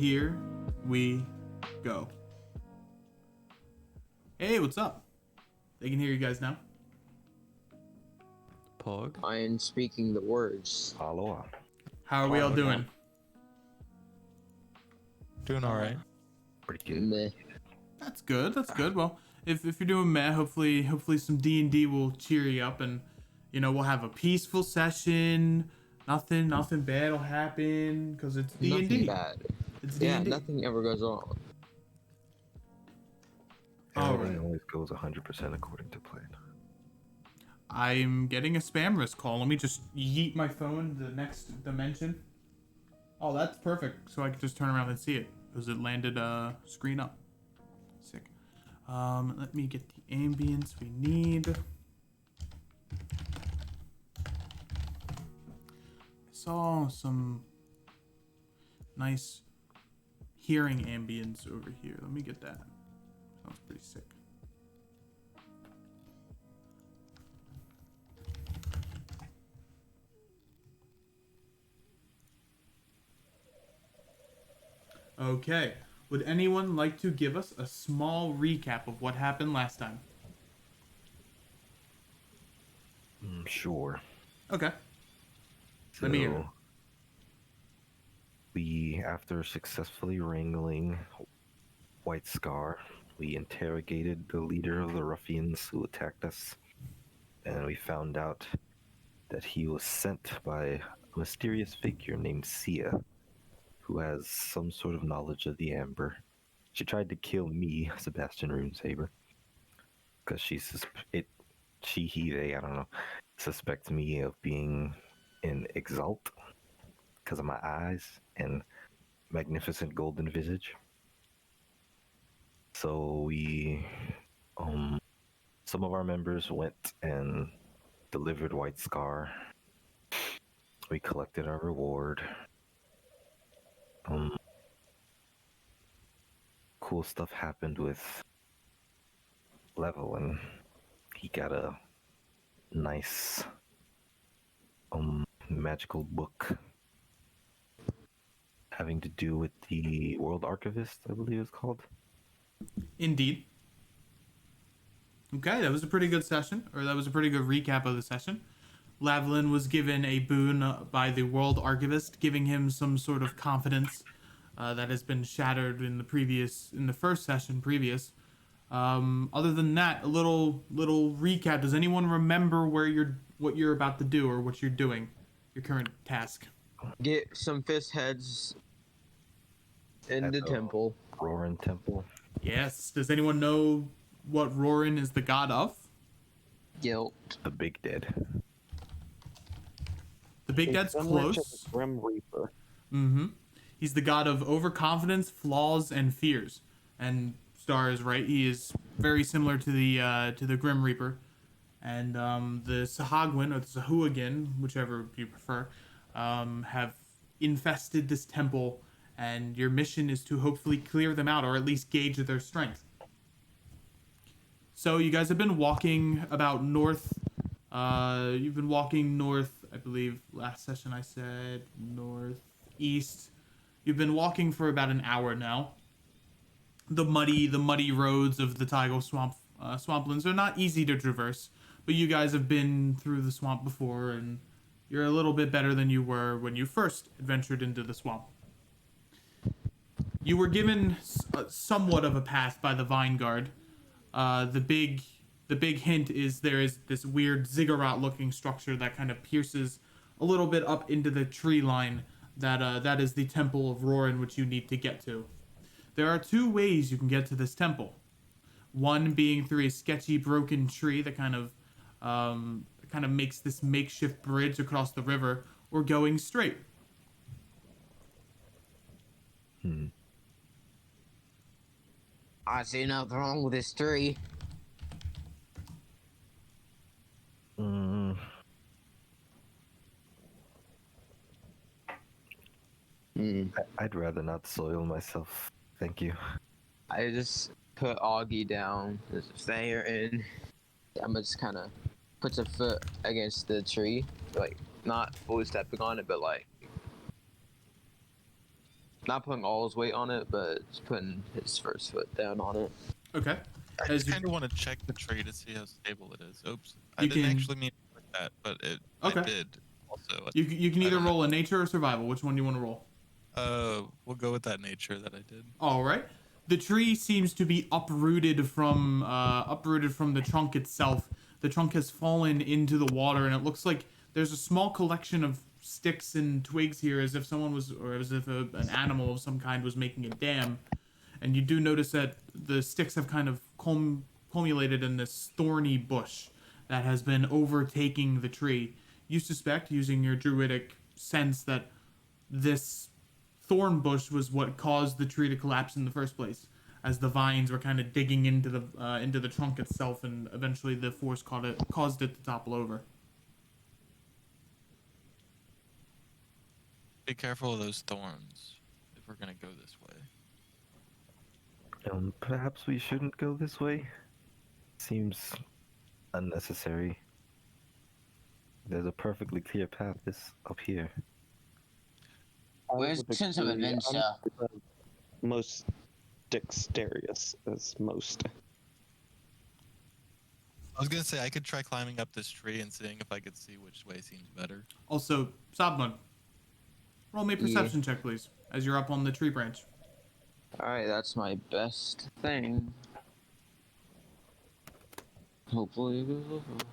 here we go. Hey, what's up? They can hear you guys now. Pog. I am speaking the words. Aloha. How are we all doing? Doing alright. Pretty good. Meh. That's good. That's good. Well, if you're doing meh, hopefully some D&D will cheer you up, and we'll have a peaceful session. Nothing bad will happen because it's D&D. Nothing bad. It's Yeah, D&D. nothing ever goes wrong. Everything Alright. always goes 100% according to plan. I'm getting a spam risk call. Let me just yeet my phone to the next dimension. Oh, that's perfect. So I can just turn around and see it because it landed screen up. Sick. Let me get the ambience we need. I saw some nice hearing ambience over here. Let me get that. Sounds pretty sick. Okay. Would anyone like to give us a small recap of what happened last time? Sure. Okay. So, Let me hear it. we, after successfully wrangling White Scar, we interrogated the leader of the ruffians who attacked us, and we found out that he was sent by a mysterious figure named Sia, who has some sort of knowledge of the Amber. She tried to kill me, Sebastian Runesaber, because they, I don't know, suspect me of being an Exalt because of my eyes and magnificent golden visage. So we, some of our members went and delivered White Scar. We collected our reward. Cool stuff happened with Level, and he got a nice magical book having to do with the World Archivist, I believe it's called. Indeed. Okay, that was a pretty good session, or that was a pretty good recap of the session. Lavalin was given a boon by the World Archivist, giving him some sort of confidence that has been shattered in the first session previous. Other than that, a little recap. Does anyone remember what you're about to do or what you're doing? Your current task. Get some fist heads in At the temple. Roran Temple. Yes. Does anyone know what Roran is the god of? Guilt. The Big Dead. The Big Dead's Similar to close. the Grim Reaper. Mm-hmm. He's the god of overconfidence, flaws, and fears. And Star is right. He is very similar to the Grim Reaper. And the Sahagwin, or the Sahuagin, whichever you prefer, have infested this temple, and your mission is to hopefully clear them out, or at least gauge their strength. So you guys have been walking about north. You've been walking north, I believe. Last session I said northeast. You've been walking for about an hour now. The muddy roads of the Taigo swamplands are not easy to traverse, but you guys have been through the swamp before, and you're a little bit better than you were when you first adventured into the swamp. You were given somewhat of a path by the Vine Guard. The big hint is there is this weird ziggurat-looking structure that kind of pierces a little bit up into the tree line. That is the Temple of Roran, which you need to get to. There are two ways you can get to this temple. One being through a sketchy, broken tree that kind of makes this makeshift bridge across the river, or going straight. I see nothing wrong with this tree. I'd rather not soil myself. Thank you. I just put Augie down, just stay here, and I'm just kind of puts a foot against the tree, like not fully stepping on it, but like Not putting all his weight on it, but just putting his first foot down on it. Okay. I As just you, kind of want to check the tree to see how stable it is. Oops, I You didn't can- actually mean like that, but Okay. I did. Also, you can I either don't know. roll a nature or survival. Which one do you want to roll? We'll go with that nature that I did. All right. The tree seems to be uprooted from the trunk itself. The trunk has fallen into the water, and it looks like there's a small collection of sticks and twigs here, as if someone was, or as if an animal of some kind was making a dam. And you do notice that the sticks have kind of culminated in this thorny bush that has been overtaking the tree. You suspect, using your druidic sense, that this thorn bush was what caused the tree to collapse in the first place, as the vines were kind of digging into the trunk itself, and eventually the force caused it to topple over. Be careful of those thorns if we're gonna go this way. Perhaps we shouldn't go this way. Seems unnecessary. There's a perfectly clear path up here. Where's would sense of agree. adventure? I'm the most dexterous as most. I was gonna say I could try climbing up this tree and seeing if I could see which way seems better. Also, Sabmud, roll me a perception check, please, as you're up on the tree branch. Alright, that's my best thing. Hopefully it goes over.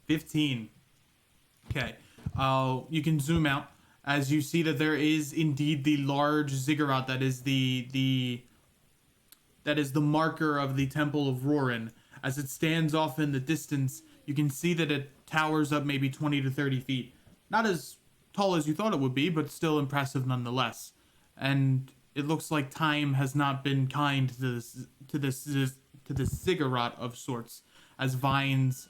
15. Okay. You can zoom out as you see that there is indeed the large ziggurat that is the marker of the Temple of Roran. As it stands off in the distance, you can see that it towers up maybe 20 to 30 feet. Not as tall as you thought it would be, but still impressive nonetheless. And it looks like time has not been kind to this ziggurat of sorts, as vines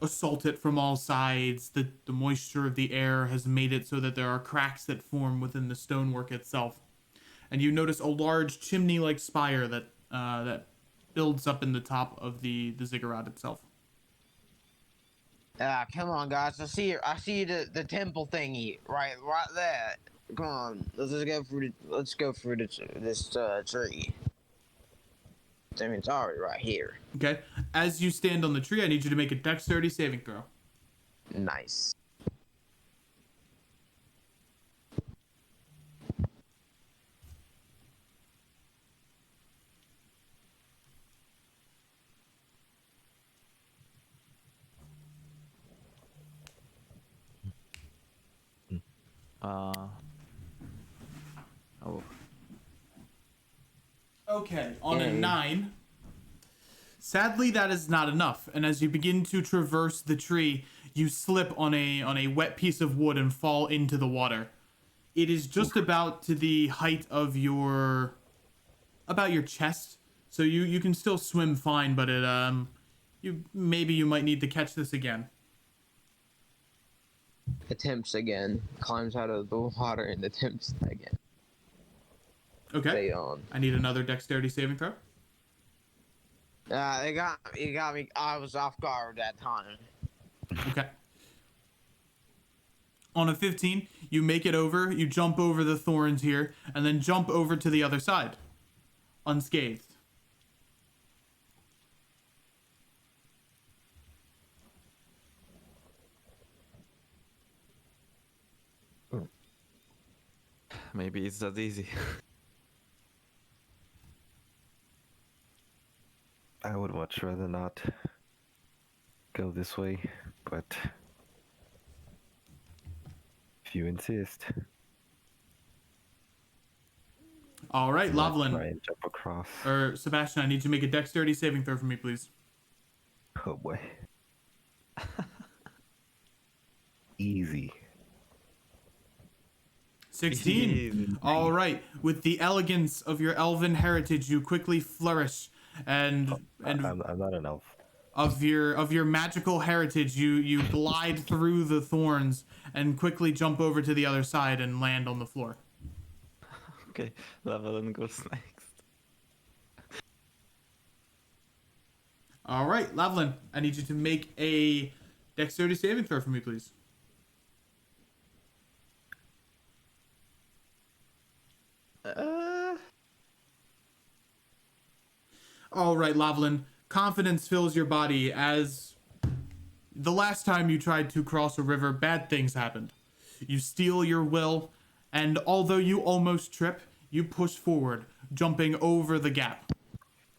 assault it from all sides. The moisture of the air has made it so that there are cracks that form within the stonework itself. And you notice a large chimney-like spire that builds up in the top of the ziggurat itself. Ah, come on, guys. I see the temple thingy right there. Come on, let's go through this tree. I mean, it's already right here. Okay? As you stand on the tree, I need you to make a dexterity saving throw. Nice. Oh, Okay, on a Yay. 9. Sadly, that is not enough, and as you begin to traverse the tree, you slip on a wet piece of wood and fall into the water. It is just about to the height of your chest, so you can still swim fine, but it you might need to catch this again. Attempts again. Climbs out of the water and attempts again. Okay. Stay on. I need another dexterity saving throw. It got me. I was off guard that time. Okay. On a 15, you make it over, you jump over the thorns here, and then jump over to the other side, unscathed. maybe it's that easy. I would much rather not go this way, but if you insist. All right, I might Loveland, try and jump across. or Sebastian, I need you to make a dexterity saving throw for me, please. Oh boy. Easy. 16. All right. With the elegance of your elven heritage, you quickly flourish, and I'm not an elf. of your magical heritage, you glide through the thorns and quickly jump over to the other side and land on the floor. Okay, Lavalin goes next. All right, Loveland, I need you to make a dexterity saving throw for me, please. All right, Lavalin. Confidence fills your body as the last time you tried to cross a river, bad things happened. You steel your will, and although you almost trip, you push forward, jumping over the gap.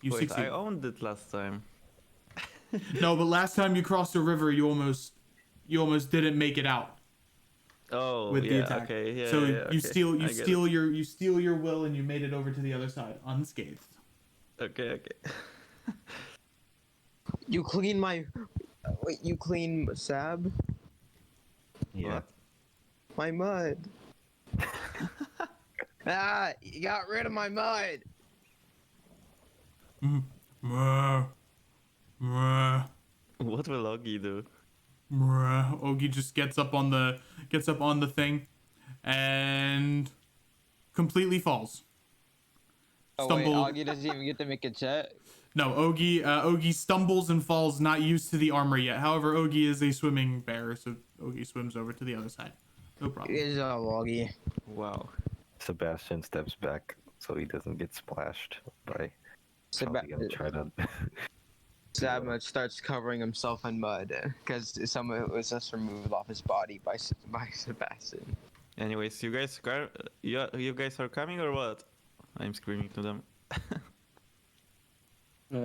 You Wait, succeed. I owned it last time. No, but last time you crossed a river, you almost didn't make it out Oh, with yeah, the attack. okay, yeah, So yeah, you okay. steal I get it. you steal your will and you made it over to the other side unscathed. Okay, okay. You clean my. Wait, you clean Sab? Yeah. What? My mud. Ah, you got rid of my mud. Mwah. Mwah. What will Oggy do? Mwah. Ogi just gets up on the thing and completely falls. Oh Stumble. wait, Augie doesn't even get to make a check. No, Ogi stumbles and falls, not used to the armor yet. However, Ogi is a swimming bear, so Ogi swims over to the other side. No problem. Good job, Augie. Wow. Sebastian steps back so he doesn't get splashed by. Probably gonna try to. Sab starts covering himself in mud because some of it was just removed off his body by Sebastian. Anyways, you guys are coming or what? I'm screaming to them.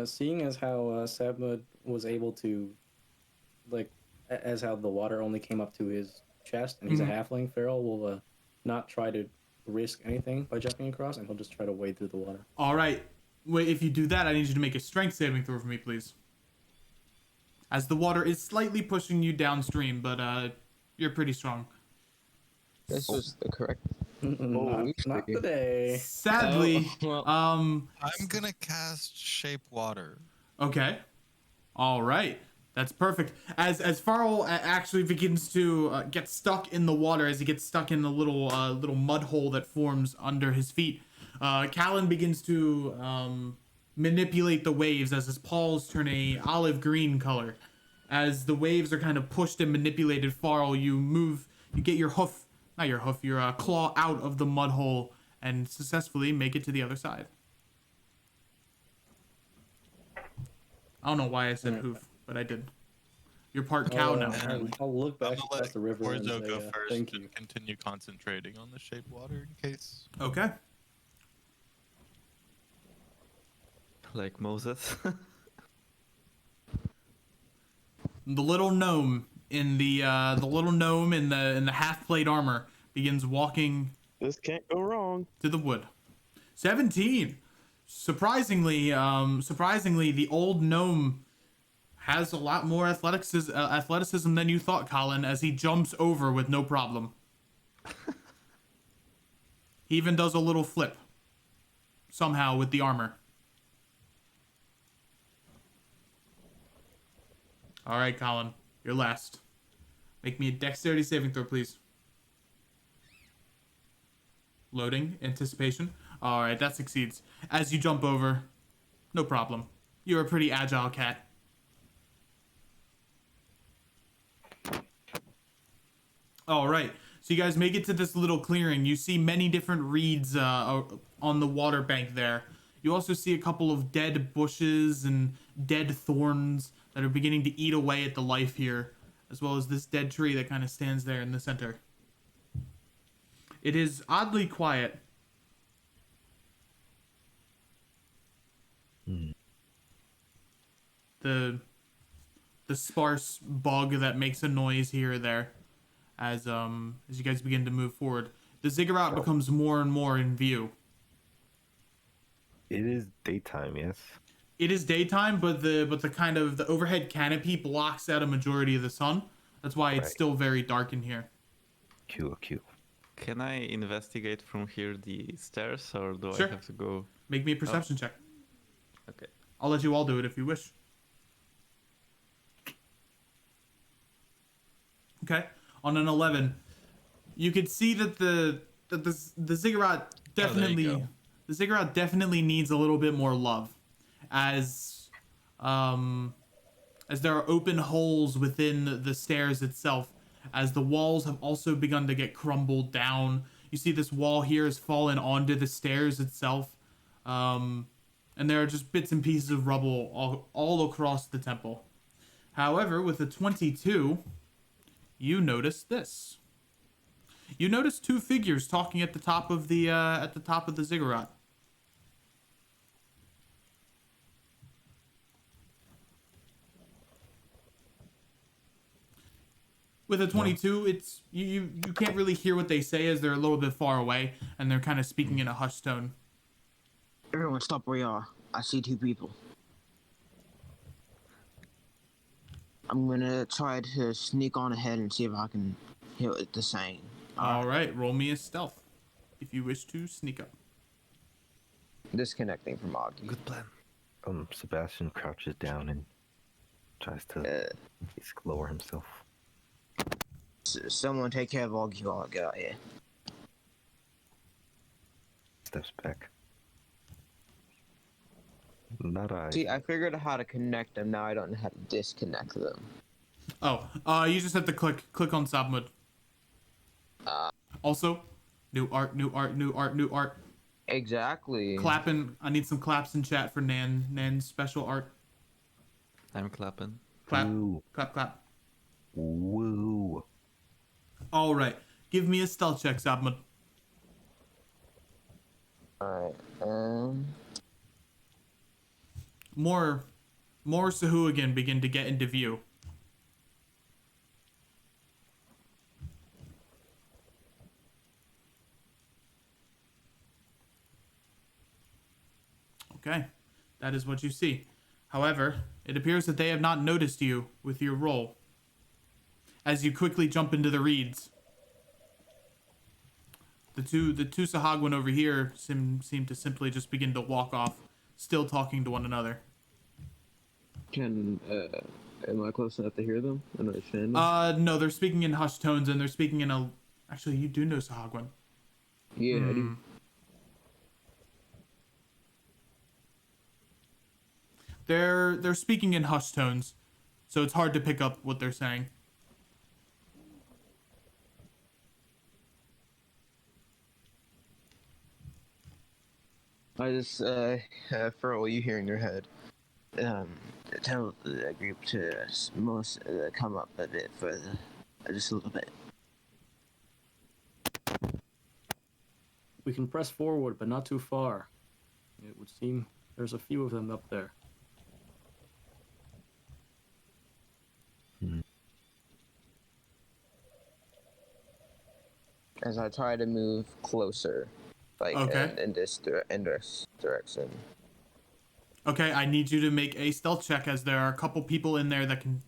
Seeing as how Sabmud was able to, like, as how the water only came up to his chest, and he's a halfling, Feral will not try to risk anything by jumping across, and he'll just try to wade through the water. All right. Wait, if you do that, I need you to make a strength saving throw for me, please. As the water is slightly pushing you downstream, but you're pretty strong. This was the correct. Not today. Sadly, I'm gonna cast Shape Water. okay. All right. That's perfect. As Farrell actually begins to get stuck in the water, as he gets stuck in the little mud hole that forms under his feet, Callan begins to manipulate the waves as his paws turn a olive green color. As the waves are kind of pushed and manipulated, Farrell, you get your your claw out of the mud hole and successfully make it to the other side. I don't know why I said hoof, but I did. You're part cow now. Apparently. I'll look I'm back gonna let across the river and Korzo say, go first thank and you. continue concentrating on the Shape Water in case. Okay. Like Moses. The little gnome in the half plate armor begins walking This can't go wrong. to the wood. 17. Surprisingly, the old gnome has a lot more athleticism than you thought, Colin, as he jumps over with no problem. He even does a little flip somehow with the armor. All right, Colin, you're last. Make me a dexterity saving throw, please. Loading, anticipation. All right, that succeeds. As you jump over, no problem. You're a pretty agile cat. All right, so you guys make it to this little clearing. You see many different reeds on the water bank there. You also see a couple of dead bushes and dead thorns that are beginning to eat away at the life here, as well as this dead tree that kind of stands there in the center. It is oddly quiet. The sparse bug that makes a noise here or there as you guys begin to move forward. The ziggurat becomes more and more in view. It is daytime, yes. It is daytime, but the kind of the overhead canopy blocks out a majority of the sun. That's why it's Right. still very dark in here. Cool. Can I investigate from here the stairs, or do Sure. I have to go? Make me a perception check. Okay. I'll let you all do it if you wish. Okay. On an 11, you could see that the ziggurat definitely the ziggurat definitely needs a little bit more love, as there are open holes within the stairs itself, as the walls have also begun to get crumbled down. You see this wall here has fallen onto the stairs itself, and there are just bits and pieces of rubble all across the temple. However, with a 22, you notice this. You notice two figures talking at the top of the ziggurat. With a 22, it's you can't really hear what they say as they're a little bit far away and they're kind of speaking in a hushed tone. Everyone stop where you are. I see two people. I'm gonna try to sneak on ahead and see if I can hear what they're saying. All right, roll me a stealth if you wish to sneak up. Disconnecting from Augie. Good plan. Sebastian crouches down and tries to lower himself. Someone take care of Augie while I get out here. Steps back. Not I. See, I figured out how to connect them. Now I don't know how to disconnect them. Oh, you just have to click on Sabmud. Also, new art. Exactly. Clapping. I need some claps in chat for Nan's special art. I'm clapping. Clap, Woo. clap. Woo. All right, give me a stealth check, Sabmud. Alright, More Sahuagin begin to get into view. Okay, that is what you see. However, it appears that they have not noticed you with your roll. As you quickly jump into the reeds, the two Sahagwin over here seem to simply just begin to walk off, still talking to one another. Am I close enough to hear them and understand them? No, they're speaking in hushed tones, and they're speaking in a... Actually, you do know Sahagwin. Yeah, I do. They're speaking in hushed tones, so it's hard to pick up what they're saying. I just, Furl, you hear in your head, tell the group to come up a bit further. Just a little bit. We can press forward, but not too far. It would seem there's a few of them up there. As I try to move closer, like Okay. in this direction. Okay, I need you to make a stealth check, as there are a couple people in there that can...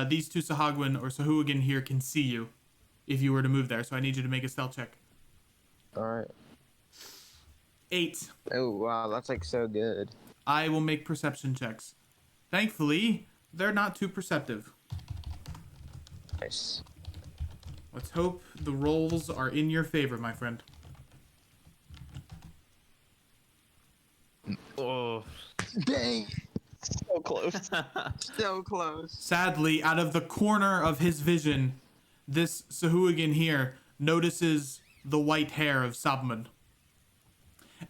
these two Sahagwin or Sahuagin here can see you if you were to move there, so I need you to make a stealth check. Alright. 8. Oh, wow, that's like so good. I will make perception checks. Thankfully, they're not too perceptive. Nice. Let's hope the rolls are in your favor, my friend. Oh. Dang! So close. So close. Sadly, out of the corner of his vision, this Sahuagin here notices the white hair of Sabmud.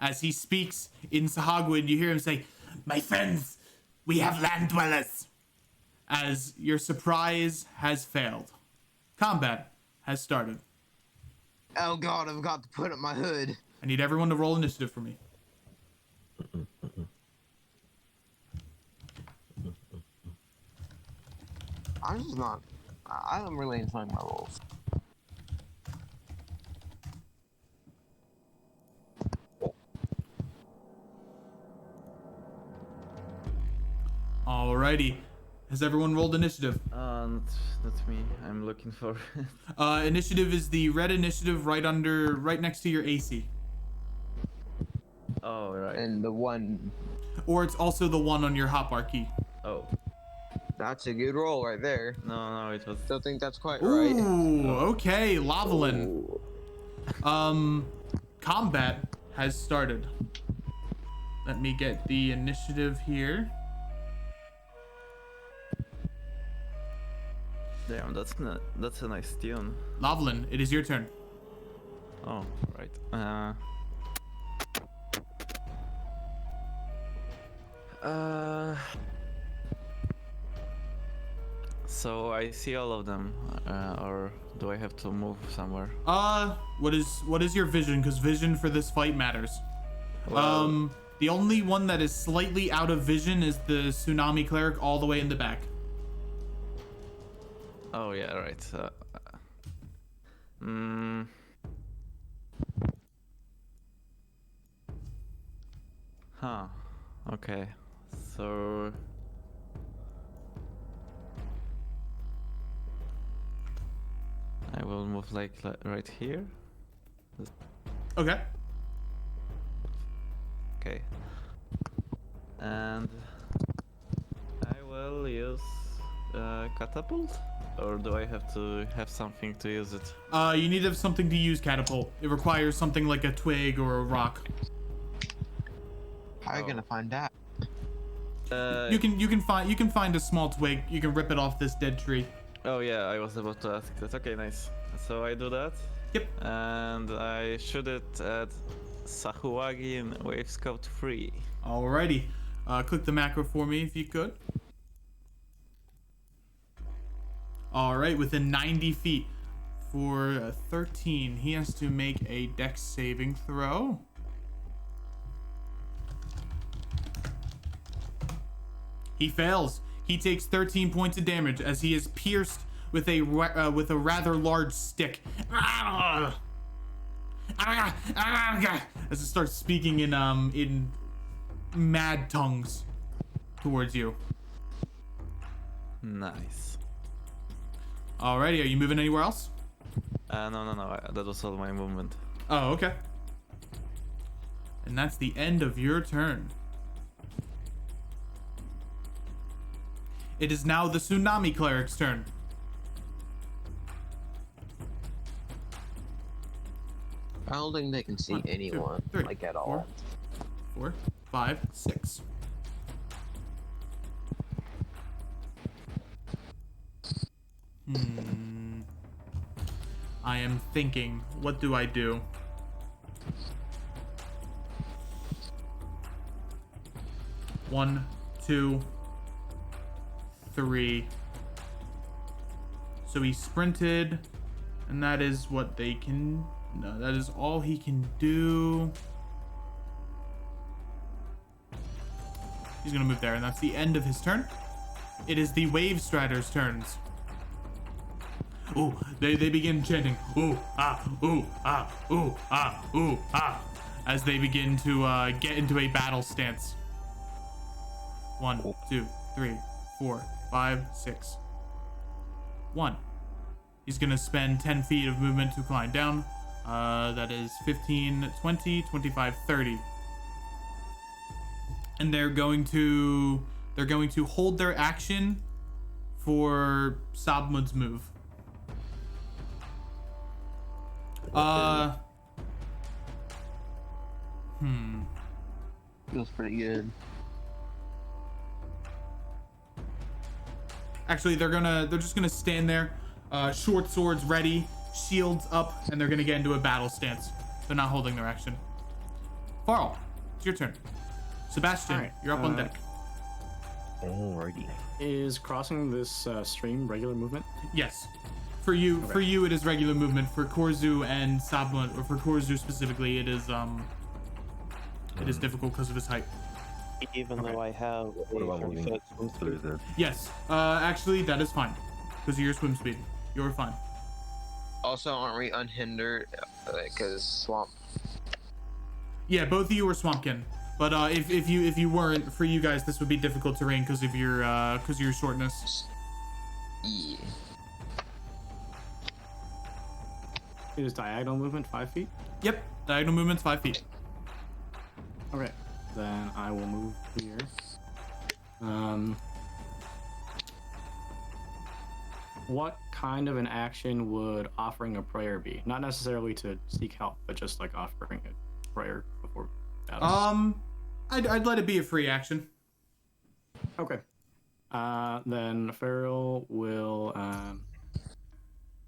As he speaks in Sahagwin, you hear him say, "My friends, we have land dwellers." As your surprise has failed. Combat has started. Oh god, I've got to put up my hood. I need everyone to roll initiative for me. I'm just not... I'm really enjoying my rolls. Alrighty. Has everyone rolled initiative? That's me. I'm looking for it. Initiative is the red initiative right next to your AC. Oh, right. And the one... Or it's also the one on your hotbar key. Oh. That's a good roll right there. No, it was... Don't think that's quite right. Ooh, okay, Lavalin. Ooh. Combat has started. Let me get the initiative here. Damn, that's a nice tune. Lavalin, it is your turn. Oh, right. So I see all of them, or do I have to move somewhere? What is your vision? Because vision for this fight matters. Well, The only one that is slightly out of vision is the Tsunami Cleric all the way in the back. oh yeah, right. Huh. Okay. So. I will move like right here. Okay. Okay. And I will use catapult, or do I have to have something to use it? You need to have something to use catapult. It requires something like a twig or a rock. How are you gonna find out? You can find a small twig. You can rip it off this dead tree. Oh yeah, I was about to ask that. Okay, nice. So I do that. Yep. And I shoot it at Sahuagi in Wave Scout 3. Alrighty. Click the macro for me if you could. Alright, within 90 feet. For 13, he has to make a dex saving throw. He fails. He takes 13 points of damage as he is pierced with a rather large stick. As it starts speaking in mad tongues towards you. Nice. Alrighty, are you moving anywhere else? No. That was all my movement. Oh, okay. And that's the end of your turn. It is now the Tsunami Cleric's turn. I don't think they can see 1, 2, anyone 3, like at 4, all. 4, 5, 6. I am thinking, what do I do? One, 2, 3. So he sprinted, and that is what they can. No, that is all he can do. He's gonna move there, and that's the end of his turn. It is the Wave Strider's turns. Ooh, they begin chanting, ooh, ah, ooh, ah, ooh, ah, ooh, ah, as they begin to get into a battle stance. 1, 2, 3, 4, 5, 6. 1. He's gonna spend 10 feet of movement to climb down. That is 15, 20, 25, 30. And they're going to hold their action for Sabmud's move. Feels pretty good. Actually, they're just gonna stand there, short swords ready, shields up, and they're gonna get into a battle stance. They're not holding their action. Farl, it's your turn. Sebastian, Alright, you're up on deck. Alrighty. Is crossing this stream regular movement? Yes. For you, it is regular movement. For Korzu and Sabmud, or for Korzu specifically, it is difficult because of his height. Even though I have What about moving 30-foot swim through speed. the... Yes. Actually, that is fine because of your swim speed. You're fine. Also, aren't we unhindered? Because swamp. Yeah, both of you are Swampkin. But if you weren't, for you guys, this would be difficult terrain because of your shortness. Yeah. It is diagonal movement 5 feet. Yep. Diagonal movement's 5 feet. Okay, then I will move here. What kind of an action would offering a prayer be? Not necessarily to seek help, but just like offering a prayer before battle. I'd let it be a free action. Okay. Then Farrell will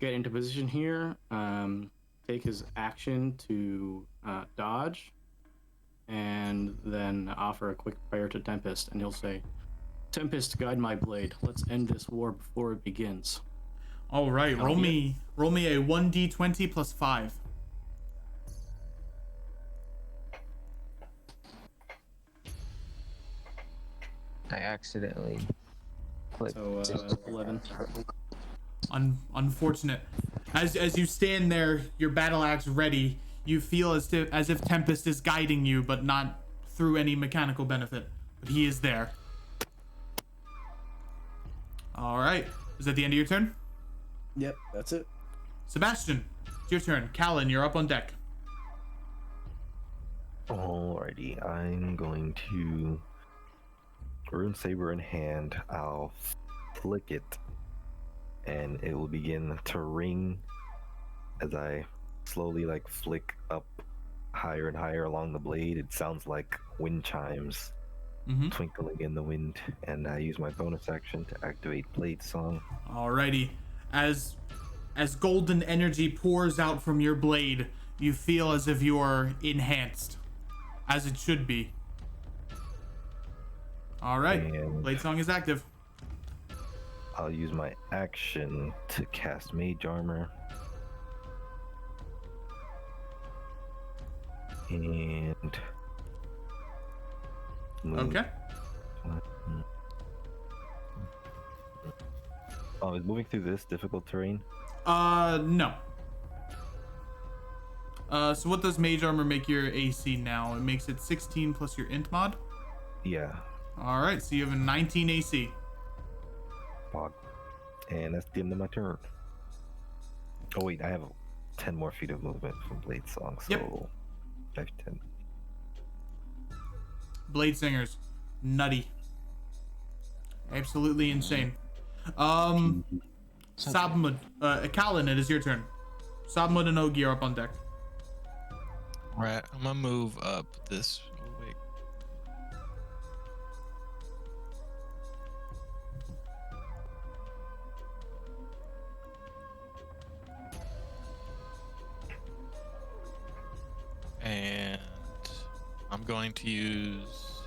get into position here, take his action to dodge, and then offer a quick prayer to Tempest, and he'll say, "Tempest, guide my blade. Let's end this war before it begins." All right, roll me a 1d20 plus 5. I accidentally clicked. So 11. Unfortunate. As you stand there, your battle axe ready, you feel as if Tempest is guiding you, but not through any mechanical benefit. But he is there. All right. Is that the end of your turn? Yep, that's it. Sebastian, it's your turn. Callan, you're up on deck. Alrighty, I'm going to Rune Saber in hand. I'll flick it, and it will begin to ring as I slowly flick up higher and higher along the blade. It sounds like wind chimes twinkling in the wind, and I use my bonus action to activate Blade Song. Alrighty. As golden energy pours out from your blade, you feel as if you are enhanced, as it should be. All right, And Blade Song is active. I'll use my action to cast Mage Armor. And move. Okay. Oh, is moving through this difficult terrain? No. So what does Mage Armor make your AC now? It makes it 16 plus your int mod. Yeah. All right, so you have a 19 AC. Pog. And that's the end of my turn. Oh wait, I have 10 more feet of movement from Blade Song, so Yep. 5, 10. Blade Singers, nutty. Absolutely insane. Sabmud, Callan, it is your turn. Sabmud and Ogi are up on deck. Right, I'm gonna move up this. Oh, wait. And I'm going to use.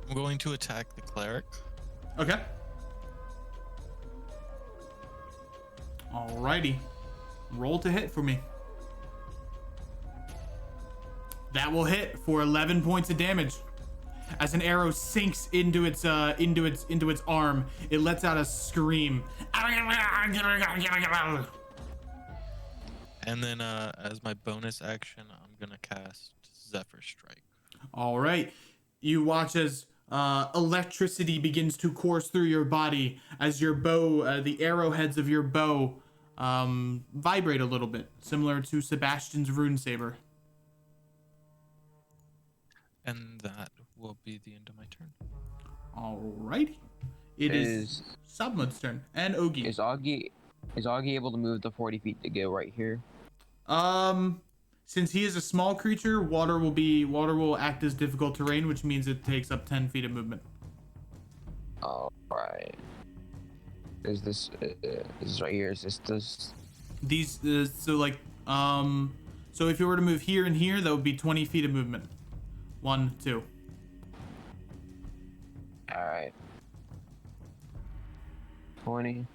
I'm going to attack the cleric. Okay. Alrighty. Roll to hit for me. That will hit for 11 points of damage. As an arrow sinks into its arm, it lets out a scream. And then as my bonus action, I'm gonna cast Zephyr Strike. All right. You watch as electricity begins to course through your body as your bow, the arrowheads of your bow, vibrate a little bit, similar to Sebastian's rune saber. And that will be the end of my turn. Alrighty. It is Submud's turn. And Ogi. Is Augie able to move the 40 feet to go right here? Since he is a small creature, water will act as difficult terrain, which means it takes up 10 feet of movement. Alright. Is this right here? Is this? These so if you were to move here and here, that would be 20 feet of movement. 1, 2. Alright. 20.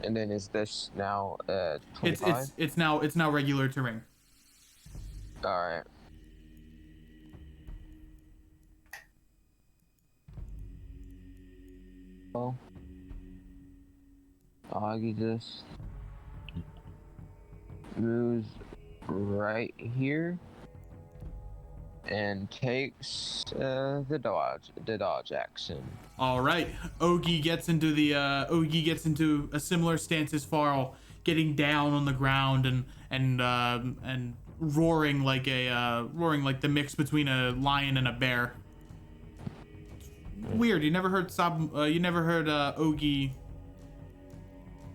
And then is this now 25? It's now regular terrain. Alright. Well, Augie just moves right here and takes the dodge action. All right, Ogi gets into a similar stance as Farl, getting down on the ground and roaring like the mix between a lion and a bear. Weird. You never heard Ogi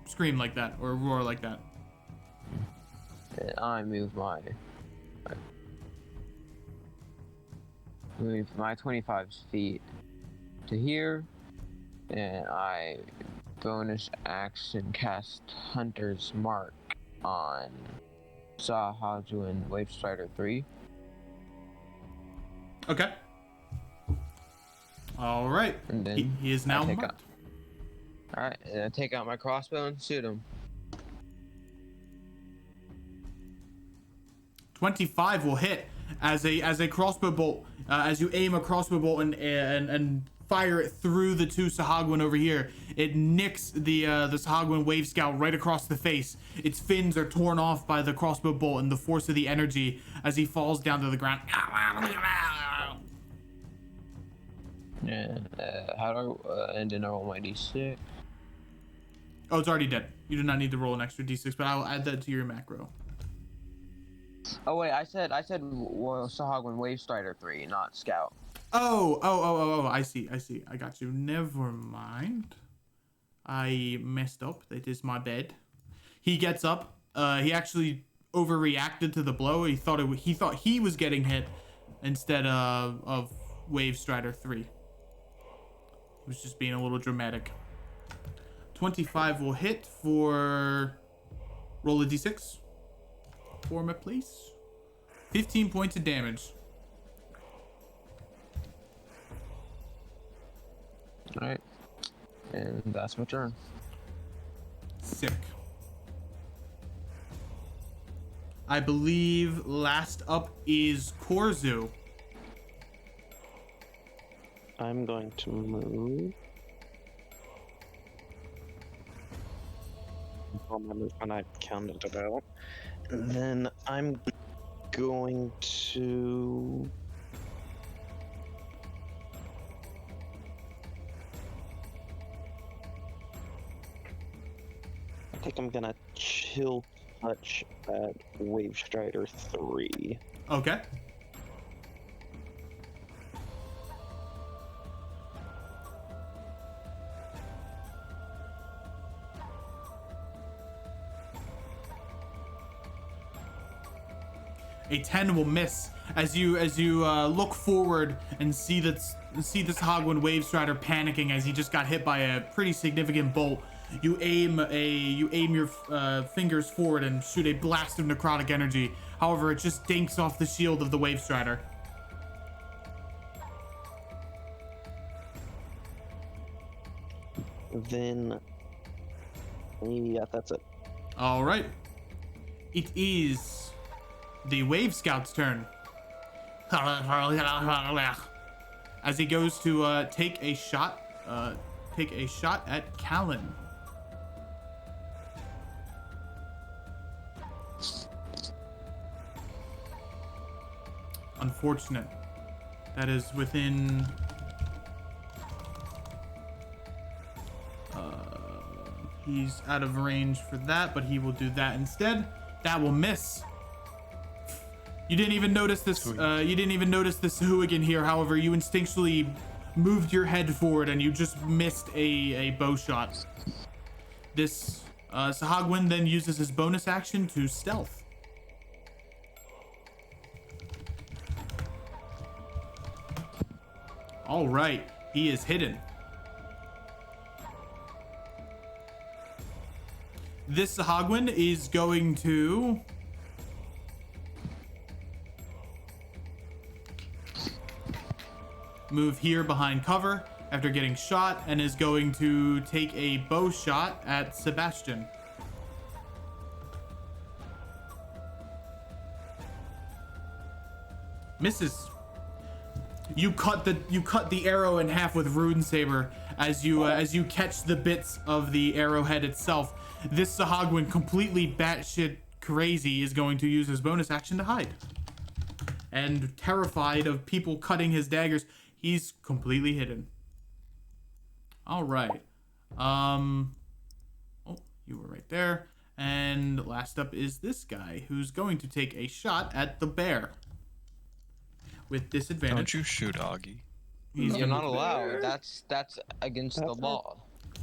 scream like that or roar like that. And I move my 25 feet to here, and I bonus action cast Hunter's Mark on Sahazu and Wave Strider 3. Okay. All right. And then He is now I take marked. Alright, and I take out my crossbow and shoot him. 25 will hit as a crossbow bolt. As you aim a crossbow bolt and fire it through the two Sahagwin over here, it nicks the Sahagwin Wave Scout right across the face. Its fins are torn off by the crossbow bolt and the force of the energy as he falls down to the ground. And how do I and then I roll my d6? Oh, it's already dead. You do not need to roll an extra d6, but I will add that to your macro. Oh wait, I said well, Sahagwin Wave Strider 3, not Scout. Oh, I see. I got you. Never mind. I messed up. That is my bad. He gets up. He actually overreacted to the blow. He thought he was getting hit instead of Wave Strider 3. He was just being a little dramatic. 25 will hit for... Roll a d6 for me, please. 15 points of damage. Alright. And that's my turn. Sick. I believe last up is Korzu. I'm going to move. All my movement I counted it out. And then I'm going to... I think I'm gonna chill touch at Wave Strider 3. Okay. A 10 will miss as you look forward and see this Hogwin Wave Strider panicking as he just got hit by a pretty significant bolt. You aim your fingers forward and shoot a blast of necrotic energy. However, it just dinks off the shield of the Wave Strider. Then, yeah, that's it. All right. It is the Wave Scout's turn. As he goes to take a shot at Callan. Unfortunate. That is within... he's out of range for that, but he will do that instead. That will miss. You didn't even notice this. You didn't even notice this hooligan here. However, you instinctually moved your head forward and you just missed a bow shot. This Sahagwin then uses his bonus action to stealth. All right, he is hidden. This Sahagwin is going to move here behind cover after getting shot and is going to take a bow shot at Sebastian. Misses. You cut the arrow in half with Rune Saber as you catch the bits of the arrowhead itself. This Sahagwin, completely batshit crazy, is going to use his bonus action to hide. And terrified of people cutting his daggers, he's completely hidden. All right. Oh, you were right there. And last up is this guy, who's going to take a shot at the bear. With disadvantage. Don't you shoot Augie. You're not allowed. That's against the law.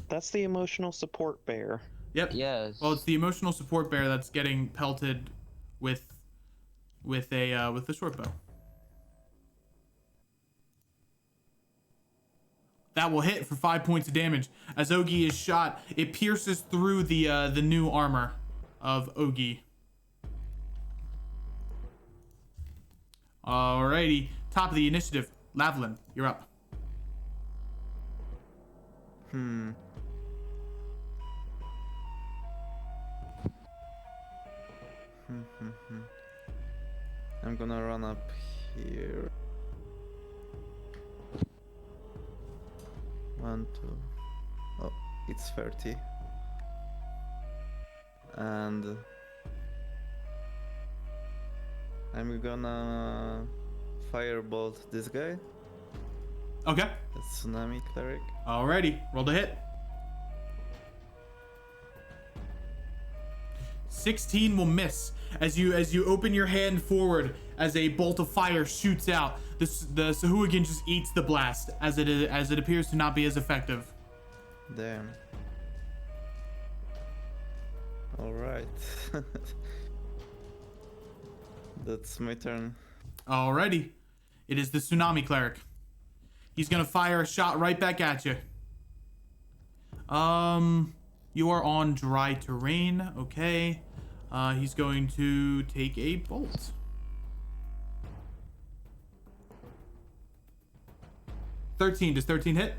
That's the emotional support bear. Yep. Yes. Well, it's the emotional support bear that's getting pelted with a short bow. That will hit for 5 points of damage. As Ogi is shot, it pierces through the new armor of Ogi. Alrighty, top of the initiative. Lavlin, you're up. Hmm. I'm gonna run up here. 1, 2. Oh, it's 30. And I'm gonna firebolt this guy. Okay. The Tsunami Cleric. Alrighty, roll the hit. 16 will miss as you open your hand forward as a bolt of fire shoots out. The Sahuagin just eats the blast as it appears to not be as effective. Damn. Alright. That's my turn. Alrighty, it is the Tsunami Cleric. He's gonna fire a shot right back at you. You are on dry terrain. Okay. He's going to take a bolt. Does 13 hit?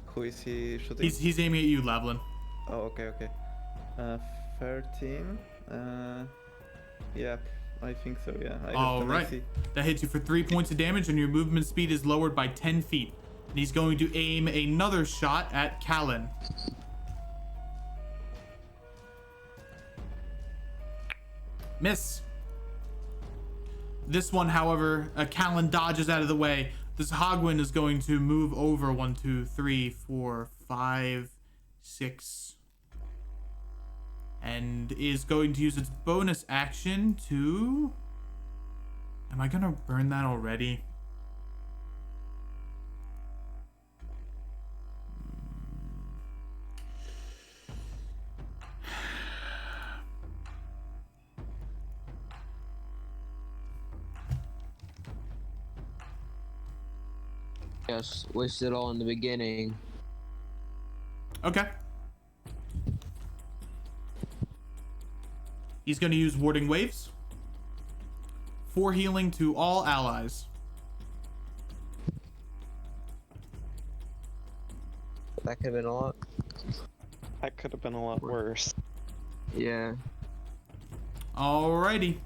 Who is he shooting? He's aiming at you, Lavlin. Oh, okay. 13. Yeah, I think so. Yeah. All right. That hits you for 3 points of damage, and your movement speed is lowered by 10 feet. And he's going to aim another shot at Callan. Miss. This one, however, Callan dodges out of the way. This Hogwind is going to move over 1, 2, 3, 4, 5, 6, and is going to use its bonus action to... Am I gonna burn that already? Yes, waste it all in the beginning. Okay. He's going to use Warding Waves. 4 healing to all allies. That could have been a lot. That could have been a lot worse. Yeah. Alrighty.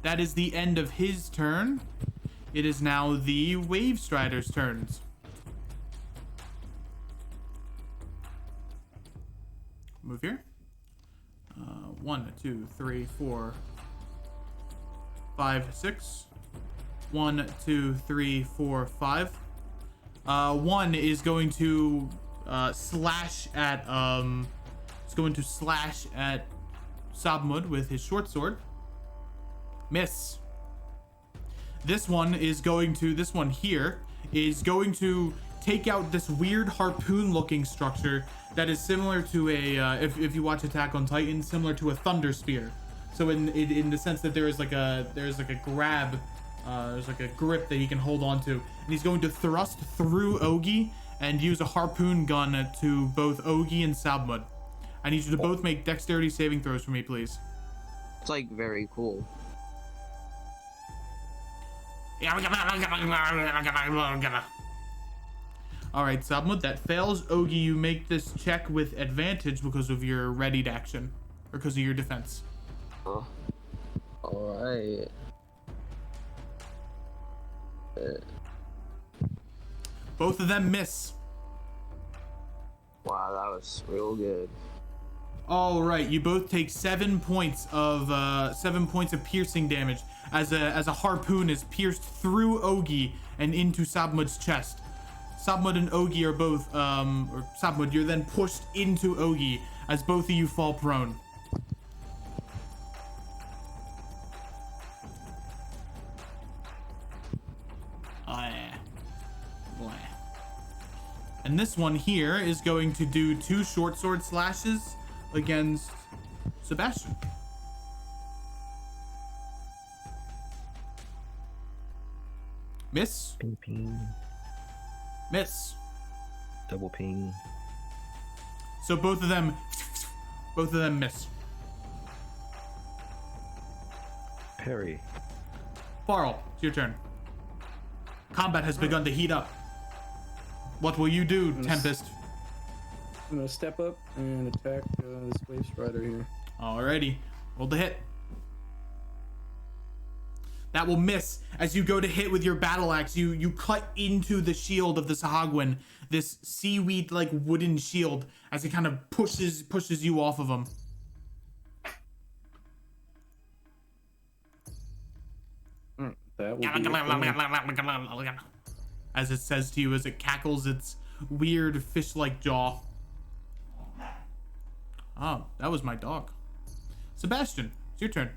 That is the end of his turn. It is now the Wave Strider's turns. Move here. 1, 2, 3, 4, 5, 6. 1, 2, 3, 4, 5. 1 is going to slash at Sabmud with his short sword. Miss. This one is going to take out this weird harpoon looking structure that is similar to a if you watch Attack on Titan, similar to a thunder spear. So in the sense that there's like a grab, there's like a grip that he can hold on to, and he's going to thrust through Ogi and use a harpoon gun to both Ogi and Sabmud. I need you to both make dexterity saving throws for me, please. It's like very cool. Alright, Sabmud, that fails. Ogi, you make this check with advantage because of your readied action, or because of your defense. Alright. Both of them miss. Wow, that was real good. All right, you both take 7 points of piercing damage as a harpoon is pierced through Ogi and into Sabmud's chest. Sabmud and Ogi are both, or Sabmud, you're then pushed into Ogi as both of you fall prone. And this one here is going to do 2 short sword slashes against Sebastian. Miss. Ping ping. Miss. Double ping. So both of them miss. Parry. Farl, it's your turn. Combat has begun to heat up. What will you do, Tempest? I'm gonna step up and attack this wave strider here. Alrighty, roll the hit. That will miss. As you go to hit with your battle axe, you cut into the shield of the Sahagwin, this seaweed like wooden shield, as it kind of pushes you off of him. That will be as it says to you as it cackles its weird fish-like jaw. Oh, that was my dog. Sebastian, it's your turn.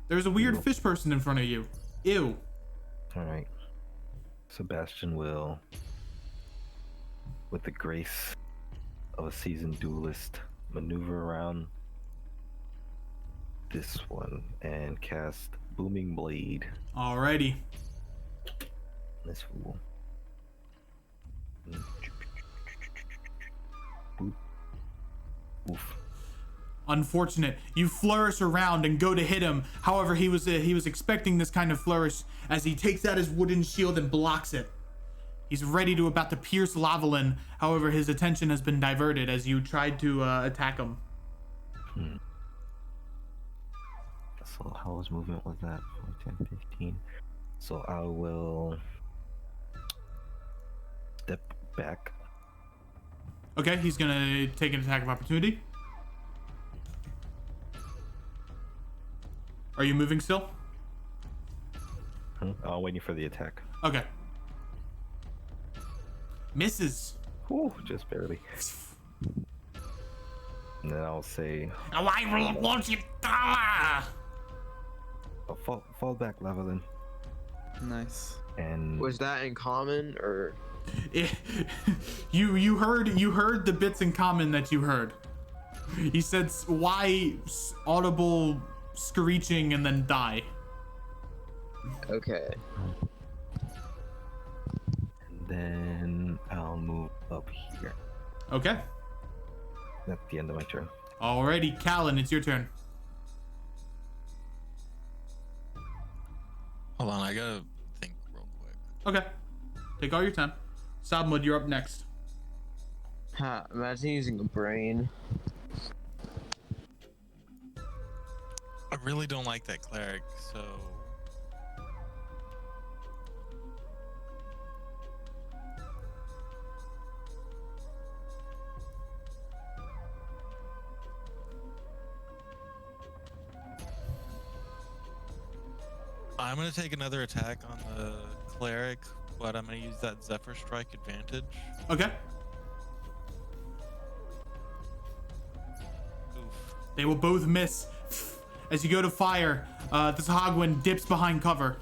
There's a weird fish person in front of you. Ew. Alright. Sebastian will, with the grace of a seasoned duelist, maneuver around this one and cast Booming Blade. Alrighty. This fool. Boop. Oof. Unfortunate. You flourish around and go to hit him. However, he was expecting this kind of flourish as he takes out his wooden shield and blocks it. He's ready to about to pierce Lavalin. However, his attention has been diverted as you tried to attack him. So how was movement with that? 10, 15. So I will step back. Okay, he's gonna take an attack of opportunity. Are you moving still? I'm waiting for the attack. Okay. Misses. Whew, just barely. And then I'll say, I won't you die? oh, fall back, Lavalin. Nice. And Was that in common or? You heard the bits in common that you heard. He said why audible screeching and then die. Okay. and then I'll move up here. Okay. That's the end of my turn. Alrighty, Callan, it's your turn. Hold on, I gotta think real quick. Okay. Take all your time. Sabmud, you're up next. Ha, imagine using a brain. I really don't like that cleric, so I'm gonna take another attack on the cleric, but I'm gonna use that Zephyr Strike advantage. Okay. Oof. They will both miss. As you go to fire, the Sahagwin dips behind cover.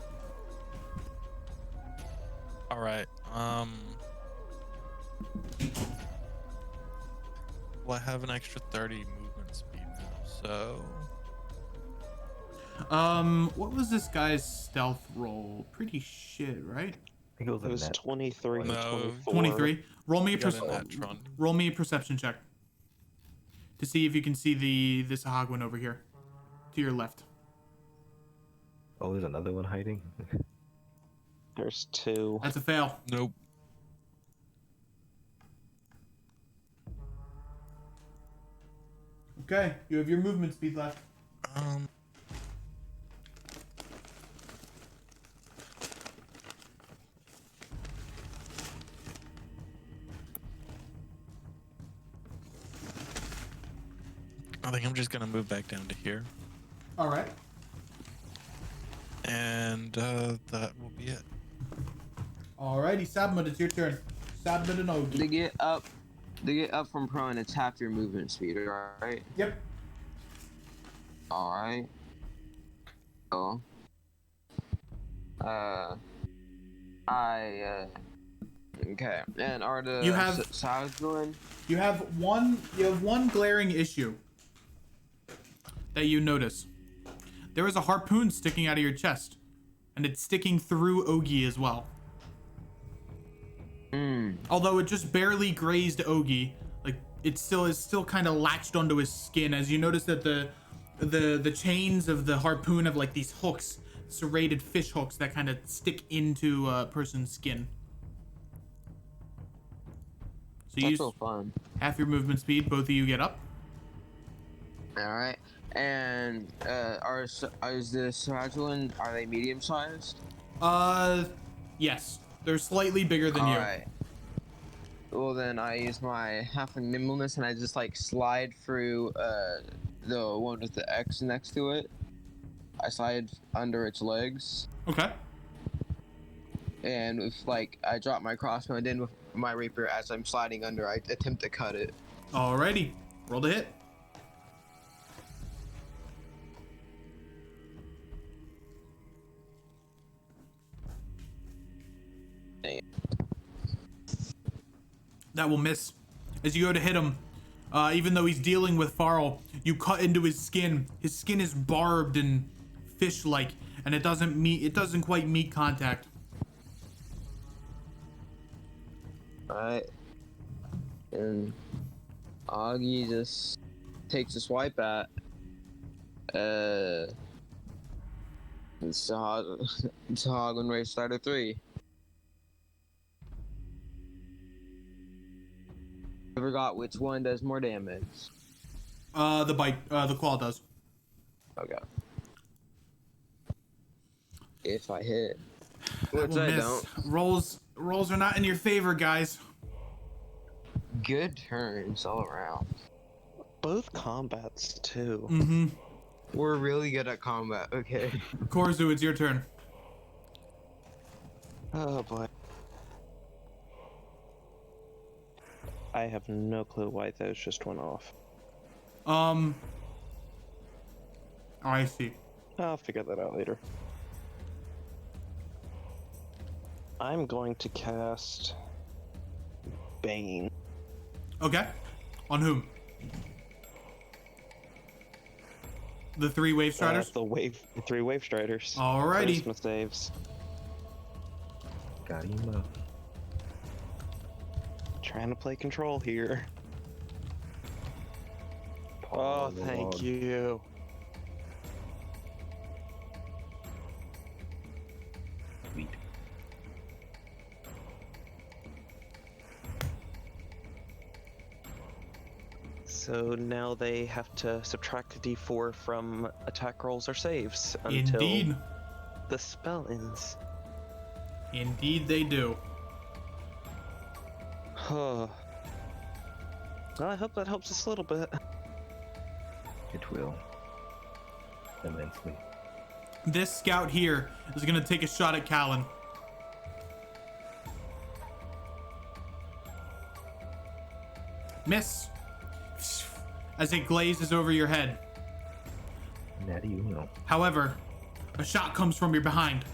All right. Well, I have an extra 30 movement speed now, so. What was this guy's stealth roll? Pretty shit, right? I think it was It a was net. 23 and No, 24. 23. Roll me a Got a nat tron. roll me a perception check to see if you can see the Sahagwin over here to your left. Oh, there's another one hiding. There's 2. That's a fail. Nope. Okay, you have your movement speed left. I think I'm just gonna move back down to here, All right. and that will be it. Alrighty, Sabmud, it's your turn. Sabmud and Ogi. To get up from prone, it's half your movement speed, right? Yep. Alright. So, okay. And are the You have- Sahagwin? You have one glaring issue that you notice. There is a harpoon sticking out of your chest, and it's sticking through Ogi as well. Although it just barely grazed Ogi, like it still is kind of latched onto his skin, as you notice that the chains of the harpoon have like these hooks, serrated fish hooks that kind of stick into a person's skin. So you That's use so fun. half your movement speed. Both of you get up. All right. And is the Swaziland, are they medium sized? Yes, they're slightly bigger than you. All right. Well, then I use my halfling nimbleness and I just like slide through the one with the X next to it. I slide under its legs, Okay. and with like I drop my crossbow, and then with my rapier as I'm sliding under, I attempt to cut it. Alrighty, roll to hit. That will miss. As you go to hit him, even though he's dealing with Farrell, you cut into his skin. His skin is barbed and fish-like, and it doesn't quite meet contact. Alright. And Augie just takes a swipe at Sahagin Race Starter 3. I forgot which one does more damage. The claw does. Okay. If I hit. That Which will I miss. don't. Rolls are not in your favor, guys. Good turns all around. Both combats too. Mm-hmm. We're really good at combat, okay. Korzu, it's your turn. Oh boy. I have no clue why those just went off. Oh, I see. I'll figure that out later. I'm going to cast Bane. Okay. On whom? The 3 wave striders? The 3 wave striders. Alrighty. Charisma saves. Got him up. Trying to play control here. Paw Oh, on the thank log. you. Sweet. So now they have to subtract a d4 from attack rolls or saves until Indeed. the spell ends. Indeed they do. Well, I hope that helps us a little bit. It will. Immensely. This scout here is going to take a shot at Callan. Miss. As it glazes over your head. Natty Uno. However, a shot comes from your behind.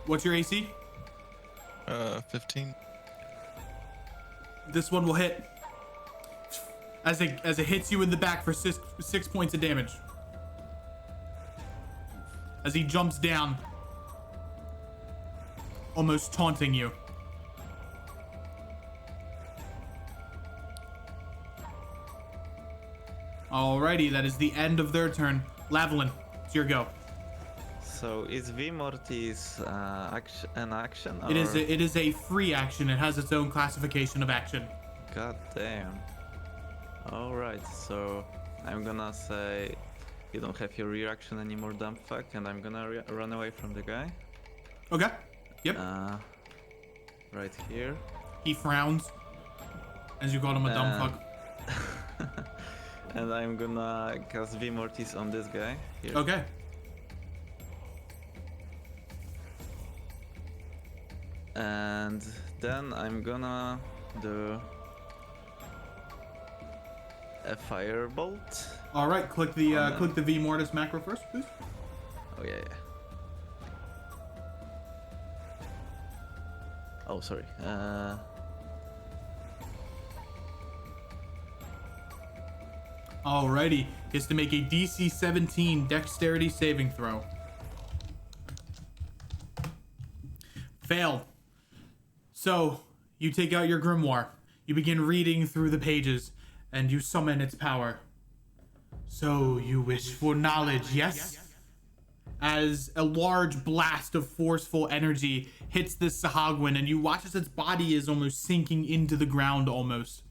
What's your AC? 15. This one will hit. As it hits you in the back for 6 points of damage. As he jumps down, almost taunting you. Alrighty, that is the end of their turn. Lavalin, it's your go. So is V Mortis an action? Or... It is a free action. It has its own classification of action. God damn. Alright, so I'm gonna say you don't have your reaction anymore, dumb fuck, and I'm gonna run away from the guy. Okay. Yep. Right here. He frowns as you called him a dumb fuck. And I'm gonna cast V Mortis on this guy here. Okay. And then I'm gonna do a firebolt. All right. Click the V Mortis macro first, please. Oh yeah. Oh sorry. Alrighty. He has to make a DC 17 dexterity saving throw. Failed. So You take out your grimoire. You begin reading through the pages, and you summon its power. So you wish for knowledge, yes? As a large blast of forceful energy hits this Sahagwin, and you watch as its body is almost sinking into the ground almost.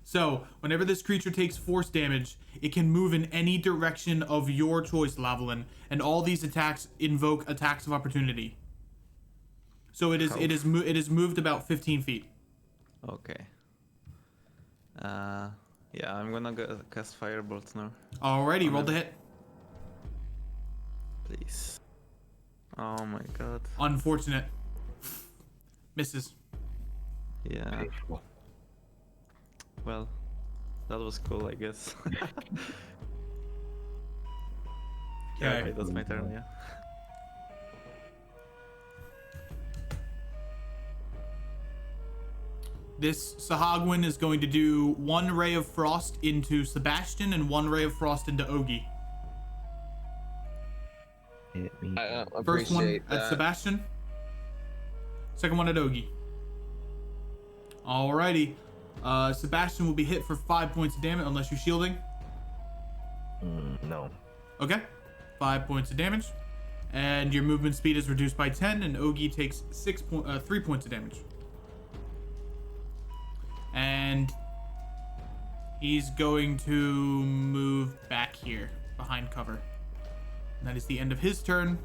So, whenever this creature takes force damage, it can move in any direction of your choice, Lavalin, and all these attacks invoke attacks of opportunity. So it is moved about 15 feet. Okay. Yeah, I'm gonna go cast Firebolt now. Alrighty, roll the hit. Please. Oh my god. Unfortunate. Misses. Yeah. Painful. Well, that was cool, I guess. Okay. That's my turn, yeah. This Sahagwin is going to do 1 ray of frost into Sebastian and 1 ray of frost into Ogi. Hit me. I First one appreciate at that. Sebastian. Second one at Ogi. Alrighty. Sebastian will be hit for 5 points of damage unless you're shielding. No. Okay. 5 points of damage. And your movement speed is reduced by 10, and Ogi takes 3 points of damage. And he's going to move back here behind cover. And that is the end of his turn.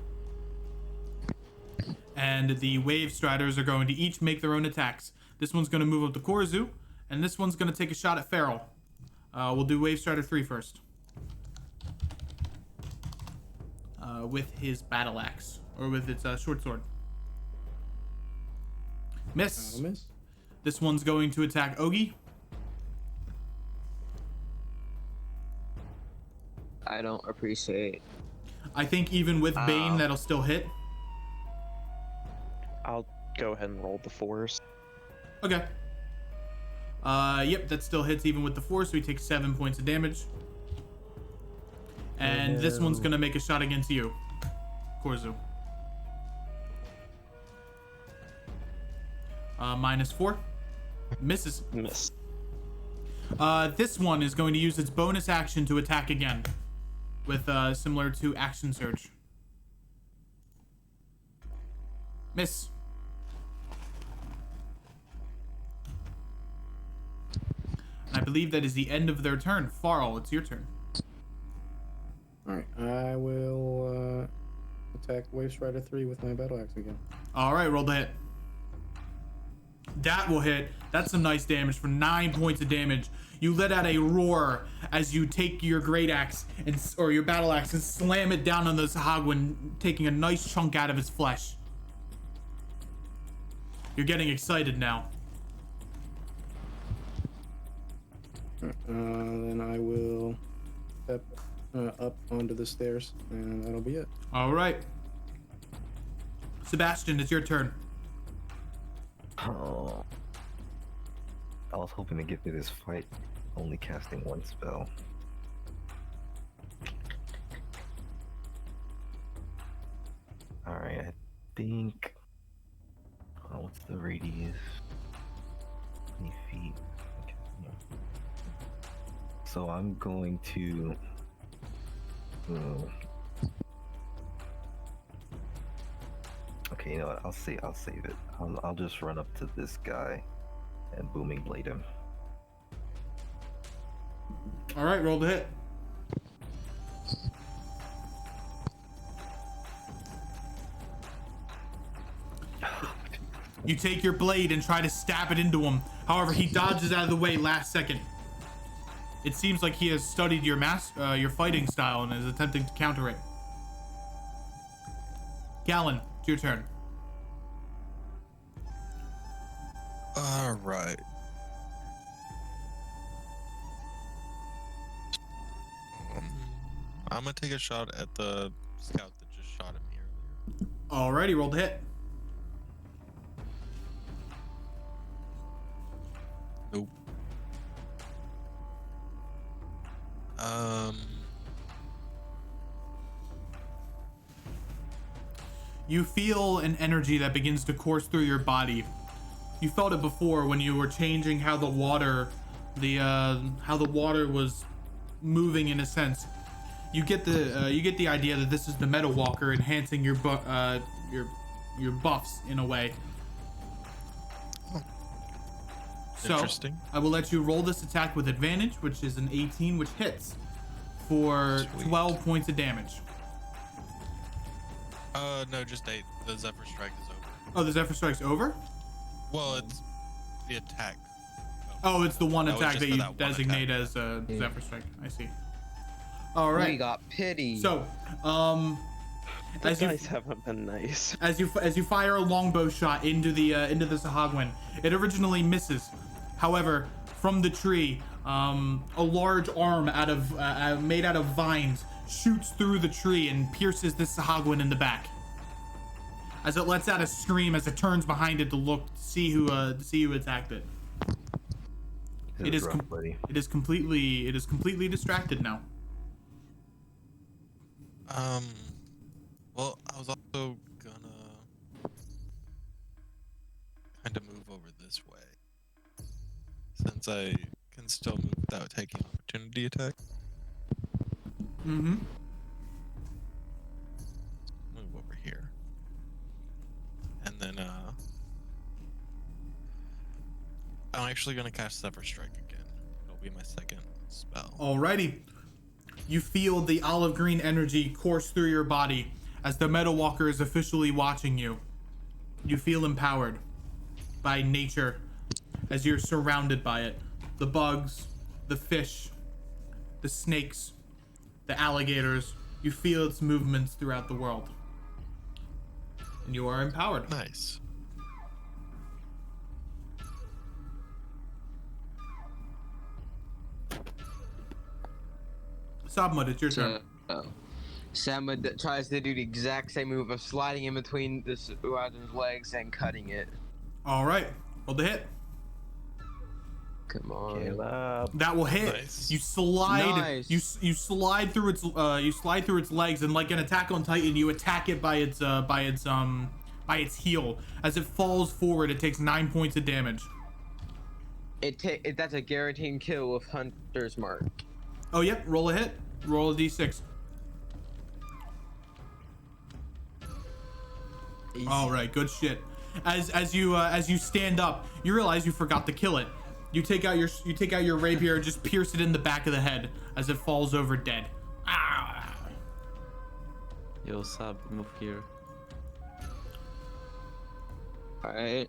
And the Wave Striders are going to each make their own attacks. This one's going to move up to Korzu, and this one's going to take a shot at Feral. We'll do Wave Strider 3 first. With his battle axe, or with its short sword. Miss. Miss. This one's going to attack Ogi. I don't appreciate. I think even with Bane, that'll still hit. I'll go ahead and roll the force. Okay. Yep, that still hits even with the force, so he takes 7 points of damage. And this one's gonna make a shot against you, Korzu. -4. Misses. Miss. This one is going to use its bonus action to attack again. With, similar to Action Surge. Miss. I believe that is the end of their turn. Farl, it's your turn. Alright, I will attack Wave Strider 3 with my battle axe again. Alright, roll the hit. That will hit. That's some nice damage for 9 points of damage. You let out a roar as you take your great axe or your battle axe and slam it down on the Sahagwin, taking a nice chunk out of its flesh. You're getting excited now. Then I will step up onto the stairs, and that'll be it. Alright. Sebastian, it's your turn. Oh. I was hoping to get through this fight, only casting 1 spell. Alright, I think... what's the radius? 20 feet. Okay, yeah. So I'm going to... Okay, you know what? I'll save it. I'll just run up to this guy and booming blade him. Alright, roll the hit. You take your blade and try to stab it into him. However, he dodges out of the way last second. It seems like he has studied your your fighting style and is attempting to counter it. Gallon, it's your turn. All right. I'm gonna take a shot at the scout that just shot at me earlier. Alrighty, roll the hit. Nope. You feel an energy that begins to course through your body. You felt it before when you were changing how the water, how the water was moving in a sense. You get the idea that this is the Metal Walker enhancing your buffs in a way. So Interesting. I will let you roll this attack with advantage, which is an 18, which hits for Sweet. 12 points of damage. No, just 8. The Zephyr Strike is over. Oh, the Zephyr Strike's over? Well, it's the attack. Oh, it's the one That was attack just that for you that one designate attack. as Zephyr Strike. I see. All right. We got pity. So, The as you guys haven't been nice. as you fire a longbow shot into the Sahagwin, it originally misses. However, from the tree, a large arm made out of vines shoots through the tree and pierces the Sahagwin in the back. As it lets out a scream as it turns behind it to look to see who attacked it. It is completely distracted now. Well, I was also gonna kind of move over this way, since I can still move without taking opportunity attack. Mm-hmm. Move over here, and then I'm actually gonna cast Zephyr Strike again. It'll be my second spell. Alrighty. You feel the olive green energy course through your body as the Metal Walker is officially watching you. You feel empowered by nature as you're surrounded by it. The bugs, the fish, the snakes, the alligators. You feel its movements throughout the world. And you are empowered. Nice. Sabmud, it's your turn. Sama tries to do the exact same move of sliding in between the Suazin's legs and cutting it. Alright. Roll the hit. Come on. Caleb. That will hit. Nice. You slide. Nice. You slide through its legs, and like an Attack on Titan, you attack it by its heel. As it falls forward, it takes 9 points of damage. That's a guaranteed kill with Hunter's Mark. Oh yep. Roll a hit. Roll a d6. All right. Good shit. As you stand up, you realize you forgot to kill it. You take out your rapier and just pierce it in the back of the head as it falls over dead. Ah! Yo, Sab, move here. Alright.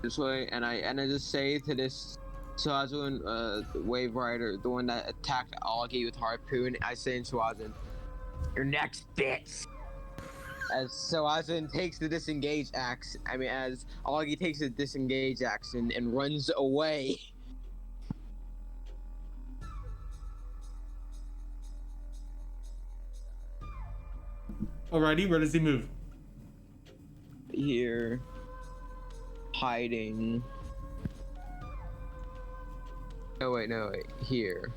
This way, and I just say to this Suazun Wave Rider, the one that attacked Augie with harpoon, I say in Suazun, "Your next bitch." As Suazun takes the disengage axe, as Augie takes the disengage axe and runs away. Alrighty, where does he move? Here. Hiding. No wait, here.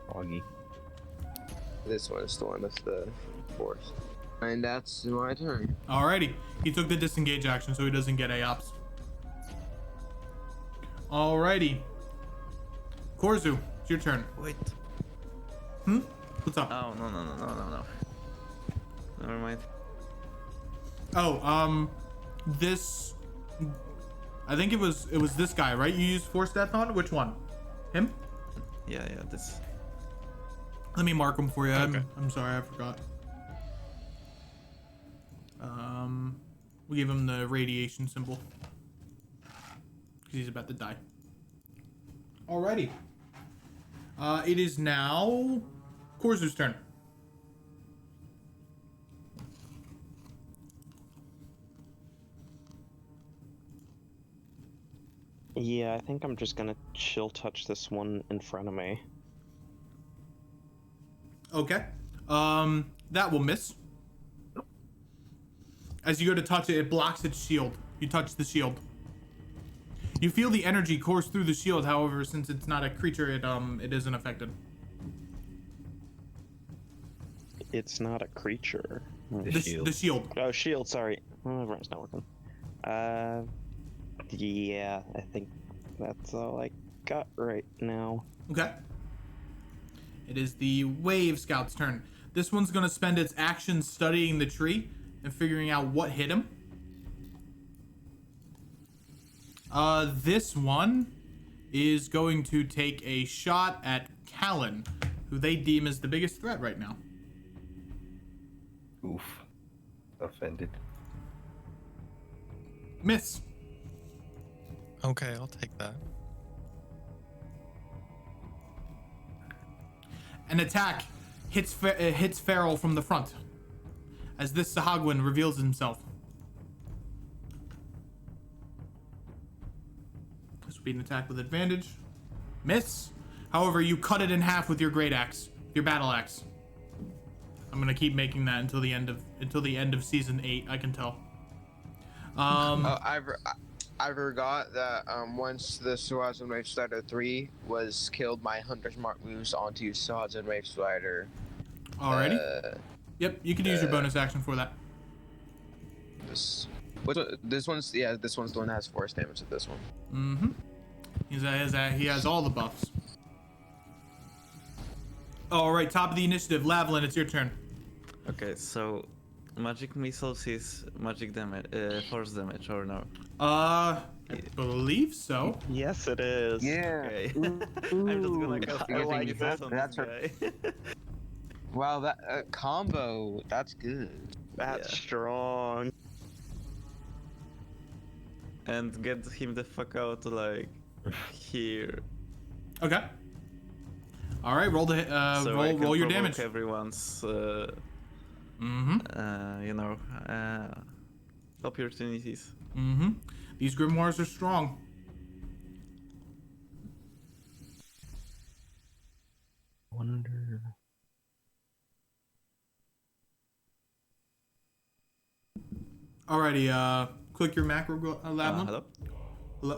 Augie. This one's the one with the force. And that's my turn. Alrighty. He took the disengage action, so he doesn't get AOPs. Alrighty. Korzu, it's your turn. Wait. What's up? Oh, no. Never mind. Oh, this. I think it was this guy, right? You used Force Death on? Which one? Him? Yeah, this. Let me mark him for you. Okay. I'm sorry, I forgot. We give him the radiation symbol because he's about to die. Alrighty. It is now Korzu's turn. Yeah, I think I'm just gonna chill touch this one in front of me. Okay. That will miss. As you go to touch it, it blocks its shield. You touch the shield. You feel the energy course through the shield, however, since it's not a creature, it isn't affected. It's not a creature. The shield. Oh, shield. Sorry. Oh, everyone's not working. Yeah, I think that's all I got right now. Okay. It is the Wave Scout's turn. This one's going to spend its action studying the tree and figuring out what hit him. This one is going to take a shot at Callan, who they deem as the biggest threat right now. Oof. Offended. Miss. Okay, I'll take that. An attack hits Farrell from the front as this Sahagwin reveals himself. This will be an attack with advantage. Miss. However, you cut it in half with your great axe, your battle axe. I'm gonna keep making that until the end of season 8. I can tell. I forgot that once the Swords and Wave Spider 3 was killed, my Hunter's Mark moves onto Swords and Wave Spider. Alrighty. Yep, you could use your bonus action for that. This one's the one that has force damage to this one. Mm-hmm. He has all the buffs. Alright, top of the initiative. Lavalin, it's your turn. Okay, so magic missiles is magic damage, force damage, or no? I believe so. Yes, it is. Yeah. Okay. I'm just gonna go I like missiles that. on That's this her- guy. Wow, that combo, that's good. That's Yeah. strong. And get him the fuck out, like, here. Okay. Alright, roll the So I can roll your provoke damage. everyone's, Mm-hmm. you know, opportunities. Mm-hmm. These grimoires are strong. Wonder. Alrighty, click your macro, Lavalin. Hello?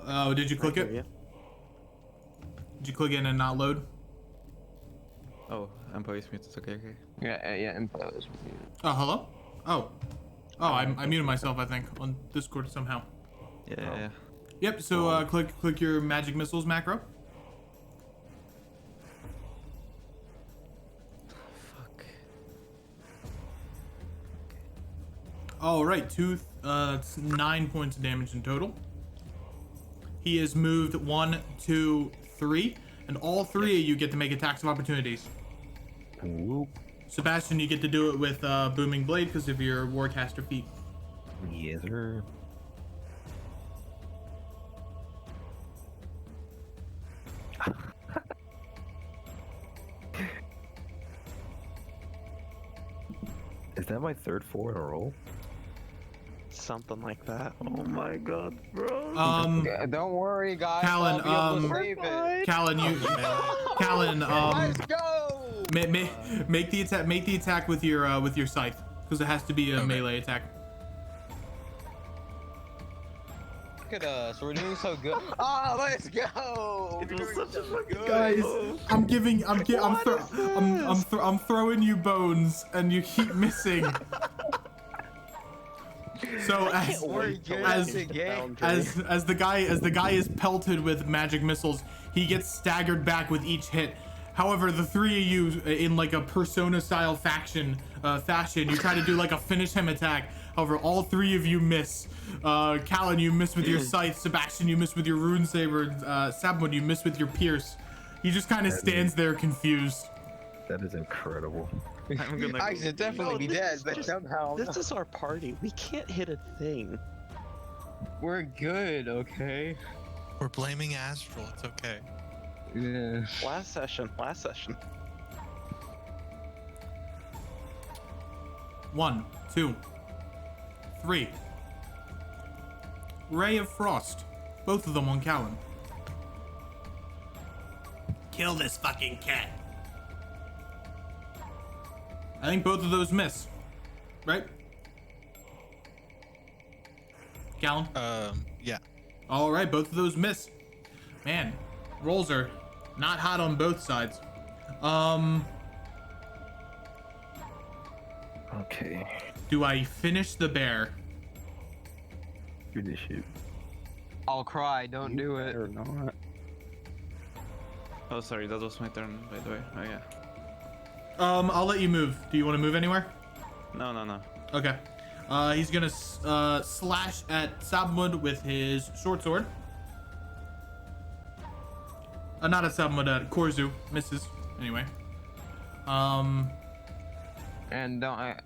Oh, did you click Right it? here, Did you click it and not load? Oh, employees muted. Okay, okay. Yeah, info is Oh, hello? Oh, I muted myself, I think, on Discord somehow. Yeah. Yep, so click your magic missiles macro. Fuck. Alright, it's 9 points of damage in total. He is moved 1, 2, 3, and all 3 of you get to make attacks of opportunities. Whoop. Sebastian, you get to do it with Booming Blade because of your Warcaster feat. Yes, sir. Is that my third 4 in a row? something like that. Oh my god, bro. Yeah, don't worry, guys. Callan, I'll be able to save it. Callan, Let's go! make the attack with your scythe because it has to be a melee attack. Look at us, we're doing so good. Ah, let's go! It was such a fucking good. Guys, I'm throwing you bones and you keep missing. So as the guy is pelted with magic missiles, he gets staggered back with each hit. However, the 3 of you, in like a Persona style fashion, you try to do like a finish him attack. However, all 3 of you miss. Callan, you miss with your scythe. Sebastian, you miss with your rune saber. Sabwood, you miss with your pierce. He just kind of stands there confused. That is incredible. I'm gonna I should definitely be dead, but somehow This is our party. We can't hit a thing. we're good. Okay. We're blaming Astral. It's okay. Yeah. Last session. 1, 2, 3. Ray of Frost. Both of them on Callan. Kill this fucking cat. I think both of those miss. Right? Callan? Yeah. Alright, both of those miss. Man, rolls are not hot on both sides. Okay. Do I finish the bear? Finish it. I'll cry. Don't do it. Or not. Oh, sorry, that was my turn, by the way. Oh, yeah. I'll let you move. Do you want to move anywhere? No, no, no. Okay. He's gonna slash at Sabmud with his short sword. Not at Sabmud, at Korzu. Misses. Anyway. And don't I?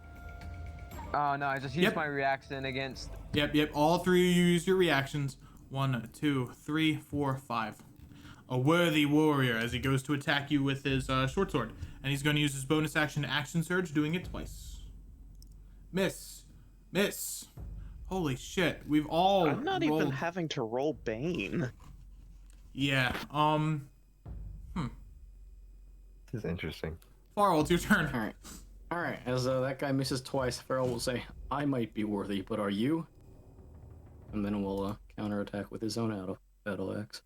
Oh no, I just used Yep. my reaction against. Yep. All three of you use your reactions. 1, 2, 3, 4, 5. A worthy warrior as he goes to attack you with his short sword. And he's going to use his bonus action to action surge, doing it twice. Miss. Holy shit. We've all I'm not rolled... even having to roll Bane. Yeah. This is interesting. Farrell, it's your turn. All right. As that guy misses twice, Farrell will say, "I might be worthy, but are you?" And then we'll counterattack with his own battle axe.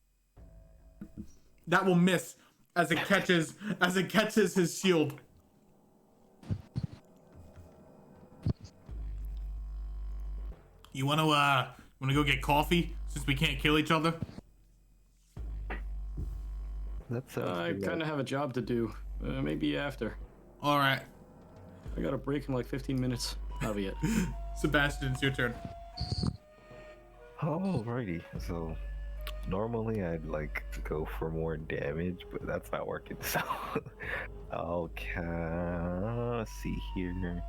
That will miss as it catches his shield. You wanna go get coffee since we can't kill each other? That's I kind of have a job to do. Maybe after. All right, I got a break in like 15 minutes. Not yet. Sebastian, it's your turn. Alrighty. So normally I'd like to go for more damage, but that's not working. So I'll see here.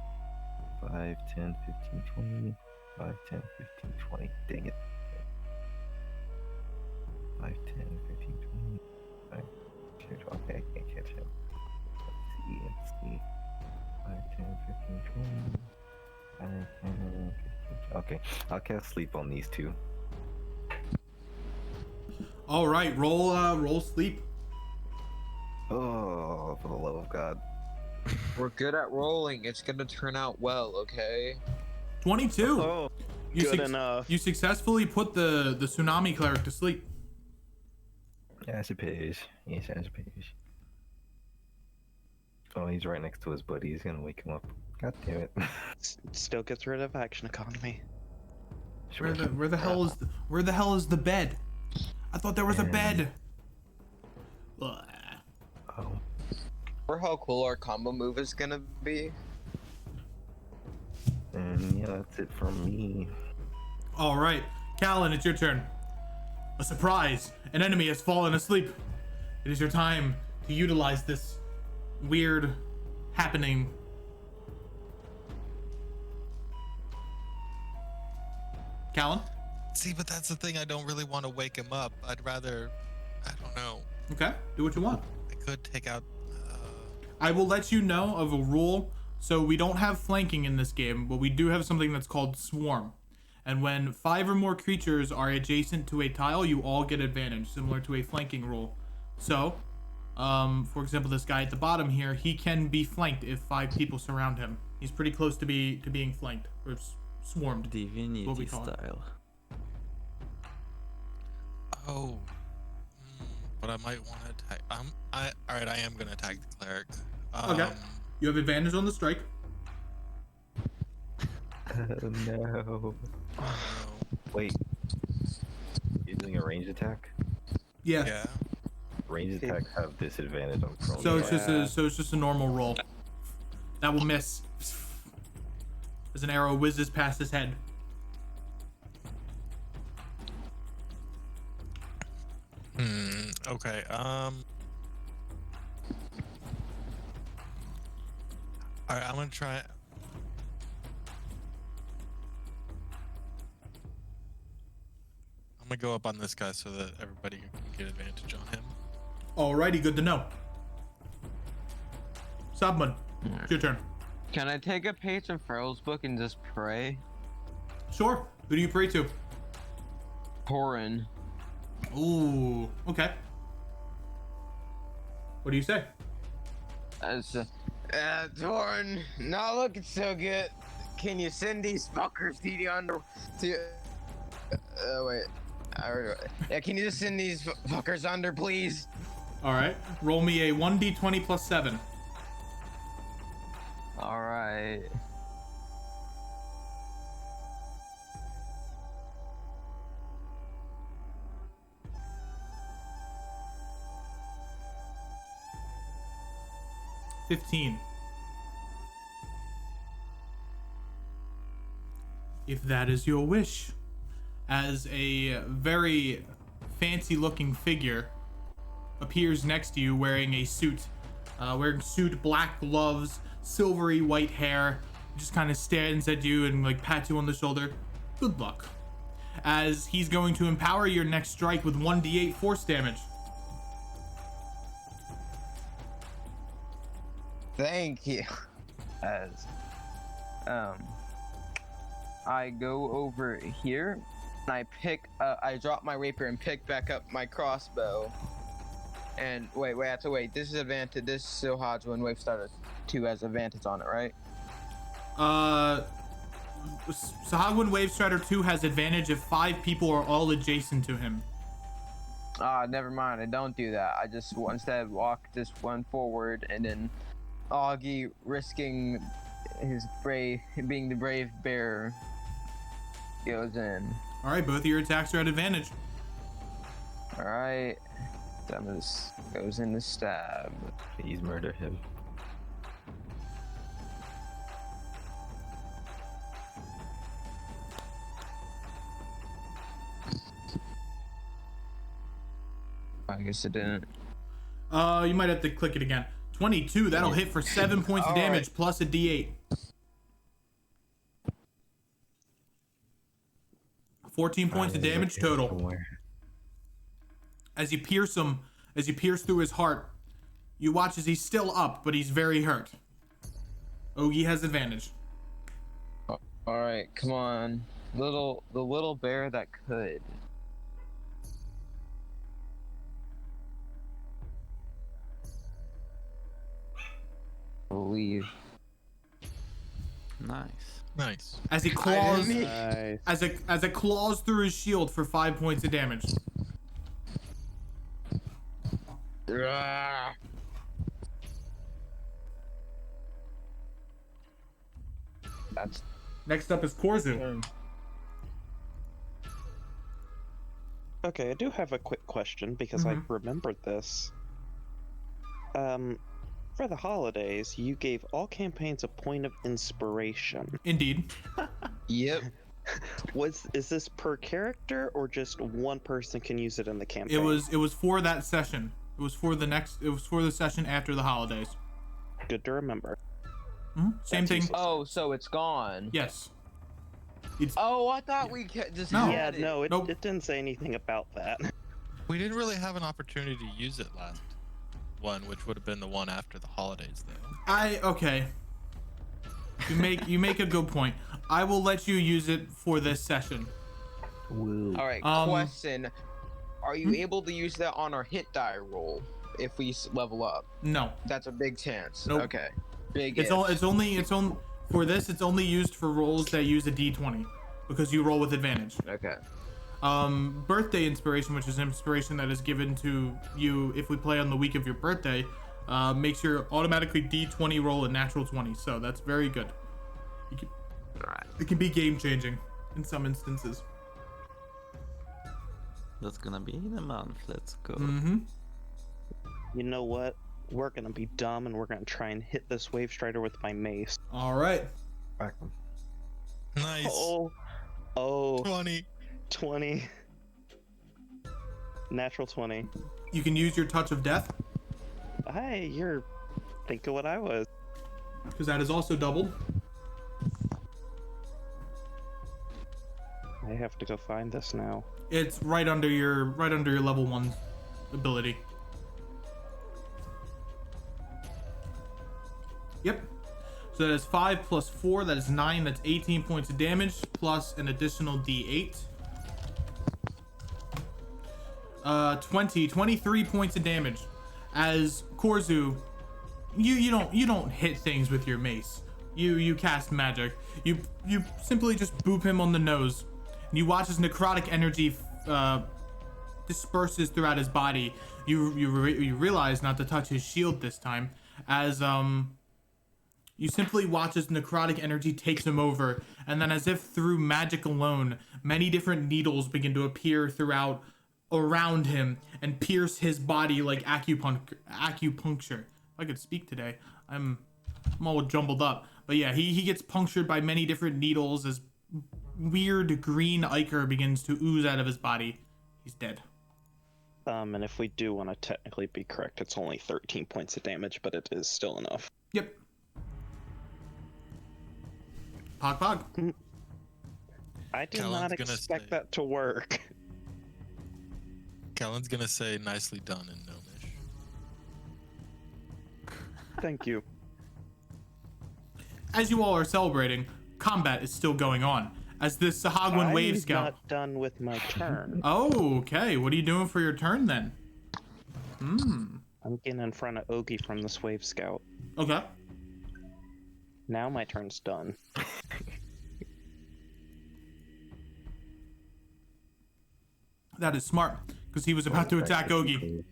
5, 10, 15, 20. 5, 10, 15, 20. Dang it. 5, 10, 15, 20. 5, 10, 12. Okay, I can't catch him. Let's see. 5, 10, 15, 20. 5, 10, 15. Okay, I'll cast sleep on these two. All right, roll sleep. Oh, for the love of God. We're good at rolling. It's gonna turn out well, okay? 22. Oh, You good enough. You successfully put the Tsunami Cleric to sleep. I suppose. Yes, I suppose. Oh, he's right next to his buddy. He's gonna wake him up. God damn it. Still gets rid of action economy. Where the hell is the bed? I thought there was a bed. Ugh. Oh. For how cool our combo move is gonna be. And yeah, that's it from me. All right, Callan, it's your turn. A surprise! An enemy has fallen asleep. It is your time to utilize this weird happening. Callan? See, but that's the thing. I don't really want to wake him up. I'd rather, I don't know. Okay, do what you want. I could take out. I will let you know of a rule. So we don't have flanking in this game, but we do have something that's called swarm. And when 5 or more creatures are adjacent to a tile, you all get advantage, similar to a flanking rule. So, for example, this guy at the bottom here, he can be flanked if 5 people surround him. He's pretty close to being flanked or swarmed. what we Divinity call it. style. Oh. But I might want to attack. All right. I am gonna attack the cleric. Okay. You have advantage on the strike. Oh no. Oh, no. Wait. You're doing a ranged attack? Yeah. Yeah. Ranged attacks have disadvantage on prone. So strike. it's just a normal roll. That will miss. As an arrow whizzes past his head. Okay. All right. I'm gonna try. I'm gonna go up on this guy so that everybody can get advantage on him. Alrighty, good to know. Sabman, it's your turn. Can I take a page from Farrell's book and just pray? Sure. Who do you pray to? Torin. Ooh, okay. What do you say? Torin, not looking so good. Can you send these fuckers to the under? Wait. Yeah, can you just send these fuckers under, please? All right. Roll me a 1d20 plus 7. All right. 15. If that is your wish. As a very fancy looking figure appears next to you wearing a suit. Black gloves, silvery white hair, just kind of stands at you and like pats you on the shoulder. Good luck. As he's going to empower your next strike with 1d8 force damage. Thank you. As I go over here and I drop my rapier and pick back up my crossbow. And wait, this is advantage. This still has when Wave Starter 2 has advantage on it, right? Sahagwin Wave Strider 2 has advantage if 5 people are all adjacent to him. Never mind. I don't do that. I just instead walk this one forward, and then Augie, risking his being the brave bear, goes in. All right, both of your attacks are at advantage. All right. That goes in the stab. Please murder him. I guess it didn't. You might have to click it again. 22, that'll hit for 7 points of damage right. plus a d8. 14 points of damage total. As you pierce through his heart, you watch as he's still up, but he's very hurt. Ogie has advantage. All right, come on, the little bear that could. I believe. Nice. As he claws, Nice. as it claws through his shield for 5 points of damage. That's Next up is Korzu. Okay, I do have a quick question because I remembered this. For the holidays, you gave all campaigns a point of inspiration. Indeed. Yep. Is this per character or just one person can use it in the campaign? It was for that session. It was for the session after the holidays. Good to remember. Same thing. Oh, so it's gone. Yes. I thought we just No. had it. No, it Nope. didn't say anything about that. We didn't really have an opportunity to use it last one, which would have been the one after the holidays, though. Okay. You make a good point. I will let you use it for this session. Woo. All right. Question: Are you able to use that on our hit die roll if we level up? No. That's a big chance. Nope. Okay. Big. It's only for this. It's only used for rolls that use a d20 because you roll with advantage. Okay. Birthday inspiration, which is inspiration that is given to you if we play on the week of your birthday, makes your automatically d20 roll a natural 20. So that's very good. It can be game changing in some instances. That's gonna be in a month. Let's go. You know what? We're gonna be dumb and we're gonna try and hit this Wave Strider with my mace. All right. Back him. Nice. Oh, 20. 20. Natural 20. You can use your touch of death Hey, you're thinking what I was. because that is also doubled. I have to go find this now. It's right under your level 1 ability. Yep. So that is 5 plus 4, that is 9, that's 18 points of damage, plus an additional d8. 23 points of damage. As Korzu, you don't hit things with your mace. You cast magic. You simply just boop him on the nose. And you watch as necrotic energy disperses throughout his body. You realize not to touch his shield this time, as you simply watch as necrotic energy takes him over, and then as if through magic alone, many different needles begin to appear around him and pierce his body like acupuncture. If I could speak today. I'm all jumbled up. But yeah, he gets punctured by many different needles as weird green ichor begins to ooze out of his body. He's dead. And if we do want to technically be correct, it's only 13 points of damage, but it is still enough. Yep. Pog. I did Callan's not gonna expect say- that to work. Callan's gonna say nicely done in Gnomish. Thank you. As you all are celebrating, combat is still going on. As this Sahagwin Wave I'm Scout. not done with my turn. Oh, okay. What are you doing for your turn then? I'm getting in front of Ogie from this Wave Scout. Okay. Now my turn's done. That is smart, because he was about to attack Ogie.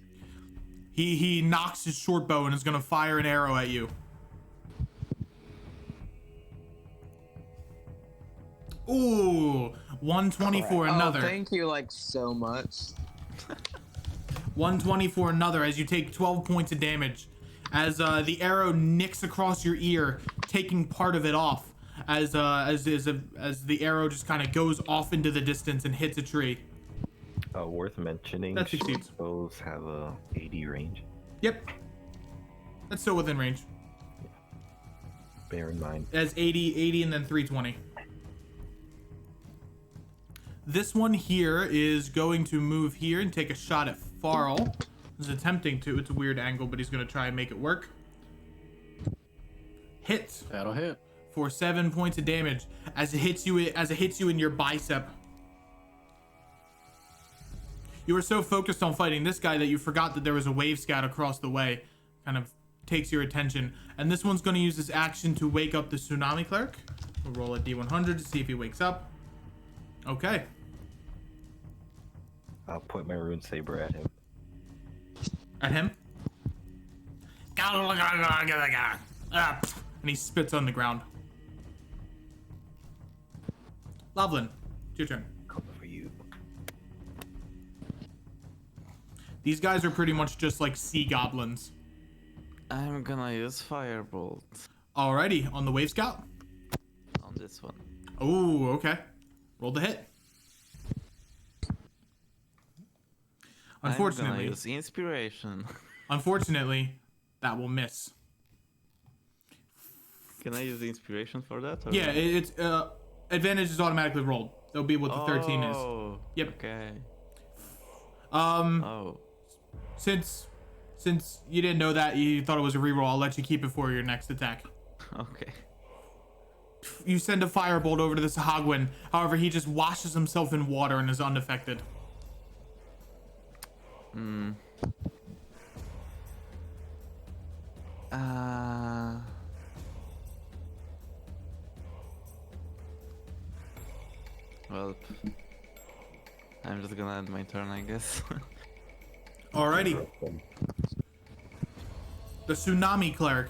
He knocks his short bow and is gonna fire an arrow at you. Ooh, 120 for another. Oh, thank you like so much. 120 for another as you take 12 points of damage. As the arrow nicks across your ear, taking part of it off. As the arrow just kind of goes off into the distance and hits a tree. Worth mentioning, That short succeeds. bows have a 80 range. Yep. That's still within range. Bear in mind. As 80, and then 320. This one here is going to move here and take a shot at Farl. He's attempting to. It's a weird angle, but he's going to try and make it work. Hit That'll hit. for 7 points of damage as it hits you in your bicep. You were so focused on fighting this guy that you forgot that there was a wave scout across the way. Kind of takes your attention. And this one's going to use his action to wake up the Tsunami Cleric. We'll roll a D100 to see if he wakes up. Okay. I'll point my rune saber at him. At him. And he spits on the ground. Loveland, it's your turn. Coming for you. These guys are pretty much just like sea goblins. I'm gonna use Firebolt Alrighty, on the Wave Scout. on this one. Oh, okay. Roll the hit. I'm Unfortunately, gonna use Inspiration. that will miss. Can I use the Inspiration for that? Or? Yeah, it's advantage is automatically rolled. That'll be what the 13 is. Oh, Yep. Okay. Oh. Since you didn't know that, you thought it was a reroll, I'll let you keep it for your next attack. Okay. You send a firebolt over to the Sahagwin. However, he just washes himself in water and is unaffected. Well, I'm just gonna end my turn, I guess. Alrighty. The Tsunami Cleric.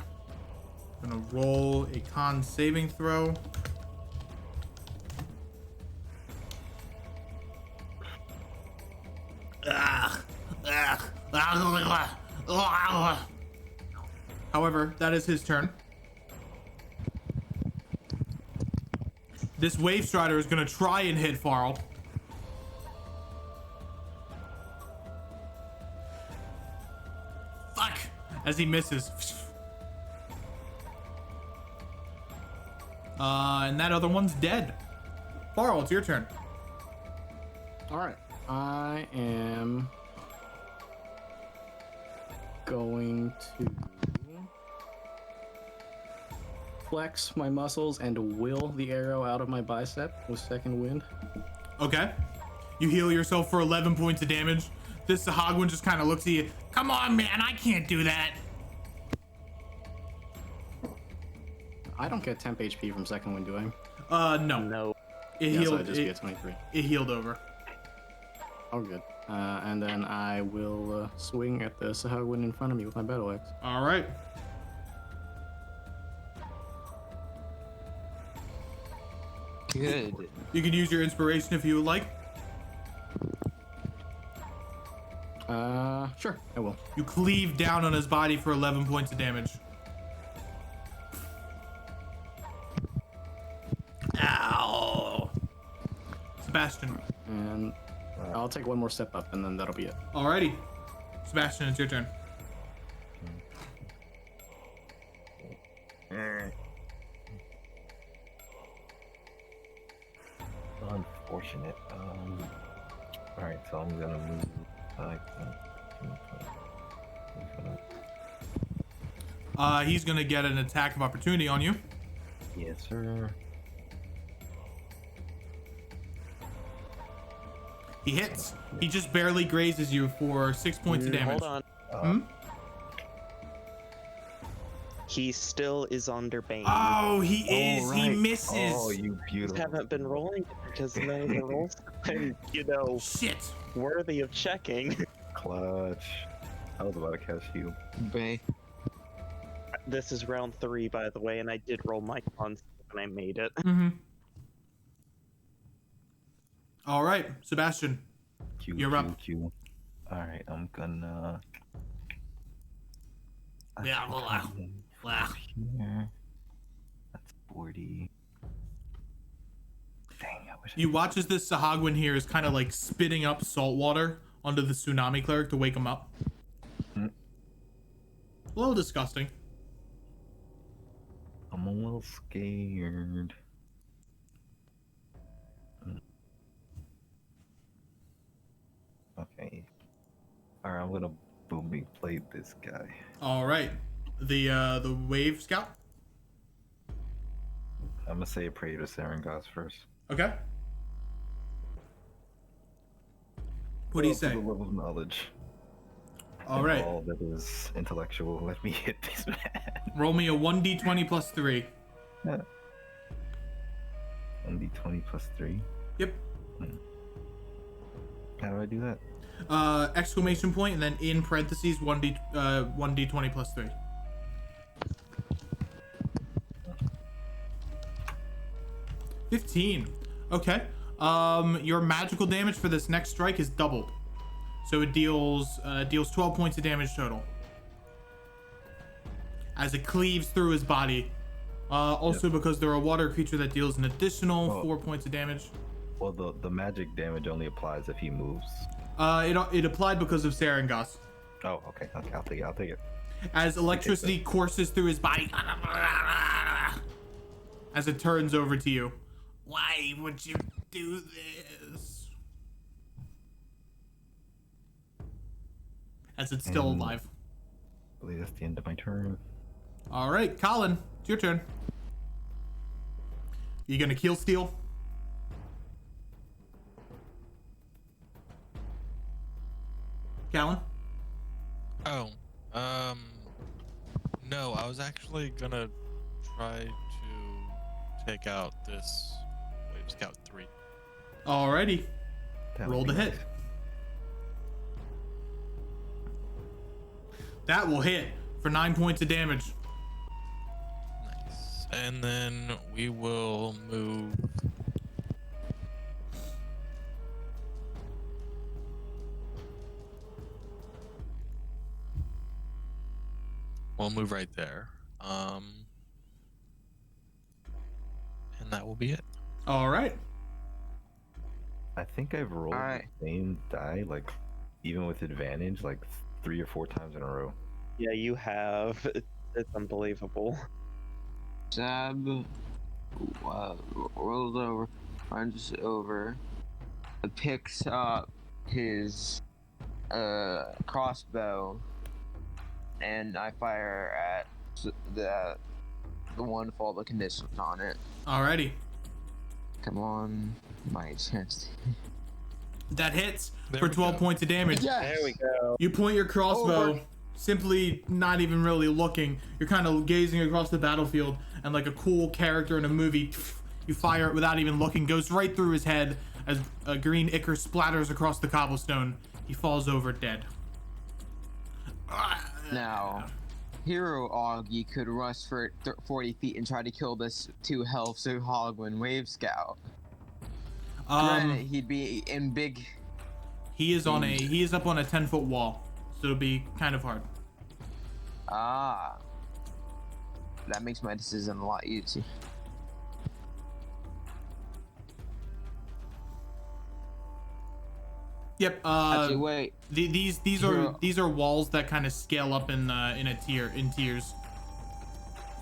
Gonna roll a con saving throw. However, that is his turn. This Wave Strider is gonna try and hit Farl. Fuck! As he misses. And that other one's dead. Farl, it's your turn. All right. I am going to flex my muscles and will the arrow out of my bicep with second wind. Okay. You heal yourself for 11 points of damage. This Sahagwin just kind of looks at you. Come on, man, I can't do that. I don't get temp HP from second wind, do I? No. No. It Yeah, so healed. I just get 23. It healed over. Oh, good. And then I will swing at the Sahagwin in front of me with my battle axe. All right. Good. You can use your inspiration if you would like. Sure, I will. You cleave down on his body for 11 points of damage. Sebastian. And I'll take one more step up, and then that'll be it. Alrighty. Sebastian, it's your turn. Unfortunate. Alright, so I'm gonna move 5, 10, He's gonna get an attack of opportunity on you. Yes, sir. He hits. He just barely grazes you for 6 points of damage. Hold on. Hmm? He still is under Bane. Oh, he is. He right. misses. Oh, you I beautiful. haven't been rolling because none of the rolls have been, Shit. worthy of checking. Clutch. I was about to catch you. Bay. This is round 3, by the way, and I did roll my cons and I made it. Mm-hmm. All right, Sebastian. Q, You're Q, up. Q. Alright, I'm gonna... Yeah, well, Here. That's 40. Dang, I wish You watch as this Sahagwin here is kind of like spitting up salt water onto the Tsunami Cleric to wake him up. Hmm. A little disgusting. I'm a little scared. Okay. Alright, I'm gonna booming blade this guy. All right, the Wave Scout. I'm gonna say a prayer to Sarangos first. Okay. What do you For say? the love of knowledge. All and right. All that is intellectual. Let me hit this man. Roll me a 1d20 plus 3. 1d20 plus 3. Yep. How do I do that? Exclamation point and then in parentheses 1d20 plus 3. $15. Okay. Your magical damage for this next strike is doubled, so it deals 12 points of damage total as it cleaves through his body. Also, because they're a water creature, that deals an additional 4 points of damage. Well, the magic damage only applies if he moves. It applied because of Sarangos. Oh, okay. Okay, I'll take it. I'll take it. As electricity courses through his body, as it turns over to you. Why would you do this? As it's still alive. I believe that's the end of my turn. All right, Colin, it's your turn. You gonna kill steal? Callan? Oh, no, I was actually gonna try to take out this Wave Scout 3. Alrighty. That Roll would the be hit. nice. That will hit for 9 points of damage. Nice. And then we will move. We'll move right there. And that will be it. All right. I think I've rolled Alright. the same die, like, even with advantage, like 3 or 4 times in a row. Yeah, you have. It's unbelievable. Sab rolls over, runs over, picks up his crossbow, and I fire at the one with all the conditions on it. Alrighty. Come on, my chance. That hits There for we 12 go. points of damage. Yes. There we go. You point your crossbow, Over. simply not even really looking. You're kind of gazing across the battlefield, and like a cool character in a movie, you fire it without even looking. Goes right through his head as a green ichor splatters across the cobblestone. He falls over dead. Now, Hero Augie could rush for 40 feet and try to kill this 2 health so Hogwin Wave Scout. Granted, he'd be in big. He is on he is up on a 10-foot wall, so it'll be kind of hard. That makes my decision a lot easier. Yep. Actually, wait. These are walls that kind of scale up in tiers.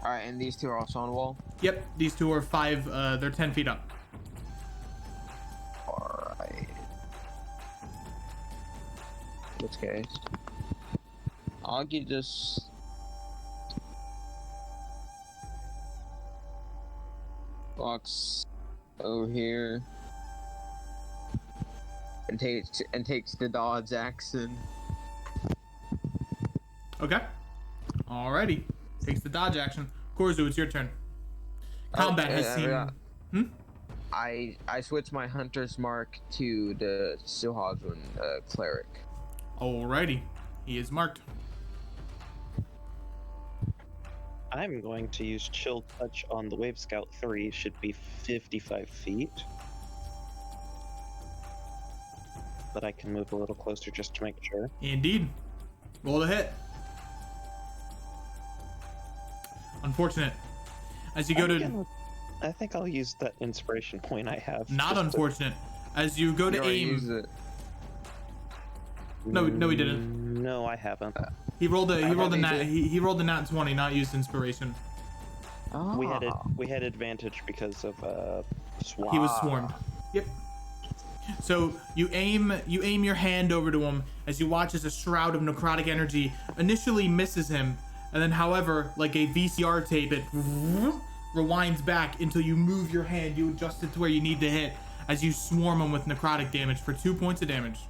All right, and these two are also on the wall. Yep. These two are they're 10 feet up. All right. In this case, I'll get this. Box over here and takes the dodge action. Okay. Alrighty. Takes the dodge action. Korzu, it's your turn. Combat has seen. I switched my hunter's mark to the Tsunami Cleric. Alrighty. He is marked. I'm going to use Chill Touch on the Wave Scout 3. Should be 55 feet. But I can move a little closer just to make sure. Indeed. Roll to hit. Unfortunate. As you go to... I think I'll use that inspiration point I have. Not unfortunate. As you go to aim... No, he didn't. No, I haven't. He rolled a nat 20, not used inspiration. Oh. We had advantage because of swarm. He was swarmed. Yep. So you aim your hand over to him as you watch as a shroud of necrotic energy initially misses him, and then however, like a VCR tape, it rewinds back until you move your hand, you adjust it to where you need to hit as you swarm him with necrotic damage for 2 points of damage.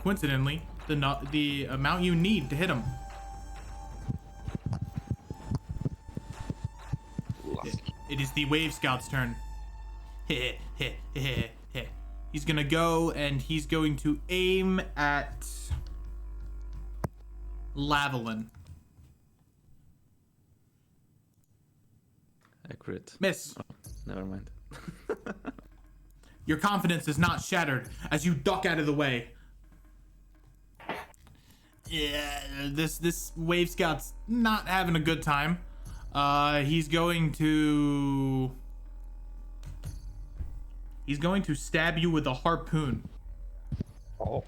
Coincidentally, the amount you need to hit him. It is the Wave Scout's turn. He's gonna go and he's going to aim at Lavalin. I crit. Miss. Oh, never mind. Your confidence is not shattered as you duck out of the way. Yeah, this Wave Scout's not having a good time. He's going to stab you with a harpoon. Oh.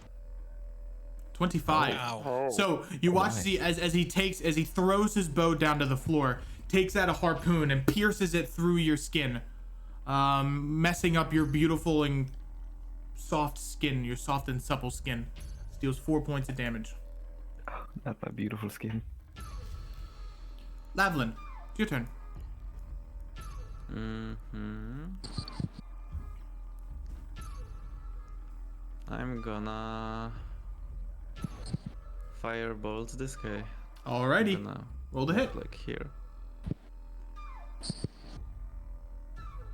25. Wow. So you watch as he throws his bow down to the floor, takes out a harpoon and pierces it through your skin, messing up your beautiful and soft skin, your soft and supple skin. Deals 4 points of damage. Not my beautiful skin. Lavalin, it's your turn. I'm gonna firebolt this guy. Alrighty. Roll the hit. Like here.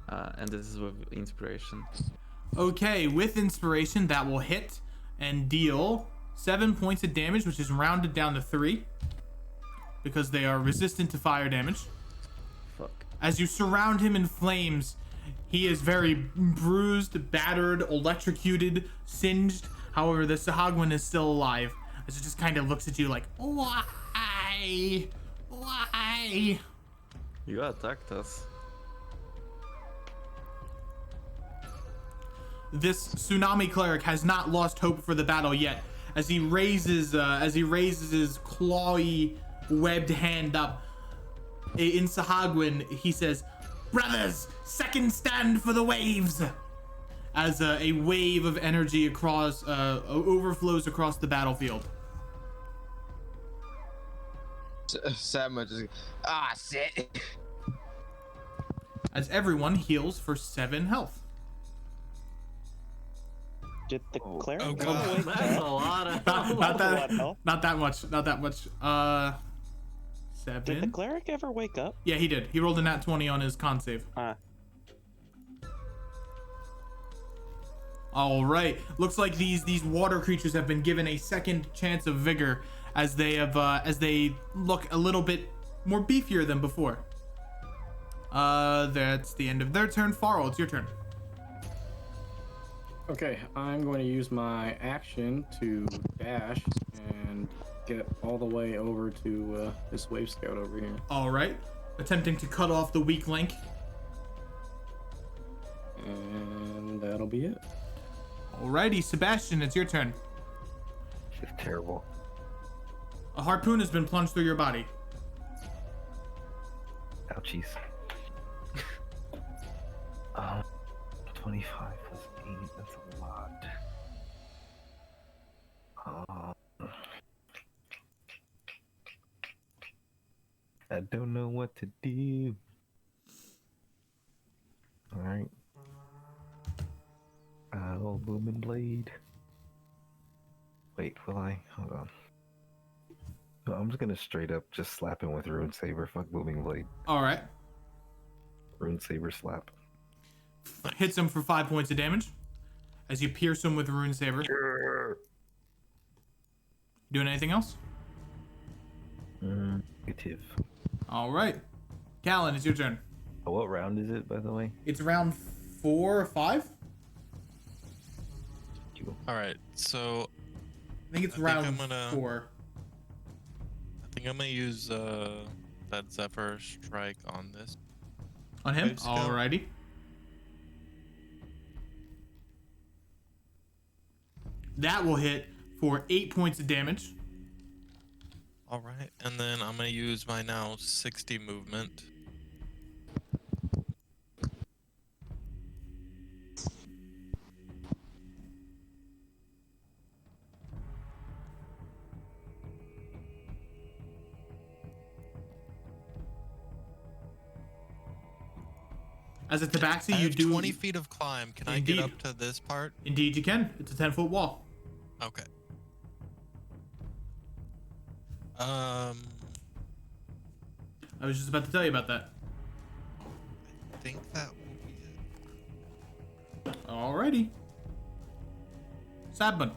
And this is with inspiration. Okay, with inspiration, that will hit and deal 7 points of damage, which is rounded down to 3 because they are resistant to fire damage. Fuck. As you surround him in flames, he is very bruised, battered, electrocuted, singed. However, the Sahagwan is still alive as it just kind of looks at you like, why? Why? You attacked us. This Tsunami Cleric has not lost hope for the battle yet. As he raises his clawy, webbed hand up in Sahagwan, he says, "Brothers, second stand for the waves!" As a wave of energy overflows across the battlefield. Sadma just shit. As everyone heals for 7 health. Did the cleric? Oh god. That's a lot of Not that much. 7. Did the cleric ever wake up? Yeah, he did. He rolled a nat 20 on his con save. All right. Looks like these water creatures have been given a second chance of vigor as they look a little bit more beefier than before. That's the end of their turn. Farrell, it's your turn. Okay, I'm going to use my action to dash and get all the way over to this Wave Scout over here. All right. Attempting to cut off the weak link. And that'll be it. Alrighty, Sebastian, it's your turn. This is terrible. A harpoon has been plunged through your body. Ouchies. 25 plus 8, that's a lot. I don't know what to do. Alright. Old booming blade. Wait, will I? Hold on. No, I'm just gonna straight up just slap him with Rune Saber. Fuck booming blade. Alright. Rune Saber slap. Hits him for 5 points of damage as you pierce him with Rune Saber. Doing anything else? Negative. Alright. Callan, it's your turn. Oh, what round is it, by the way? It's round 4 or 5? All right, so I think it's round 4. I think I'm gonna use that Zephyr Strike on this. On him? Wave skill. Alrighty. That will hit for 8 points of damage. All right, and then I'm gonna use my now 60 movement. As a tabaxi, I you have do 20 feet of climb. Can Indeed. I get up to this part? Indeed, you can. It's a 10-foot wall. Okay. I was just about to tell you about that. I think that will be it. Alrighty. Sadman,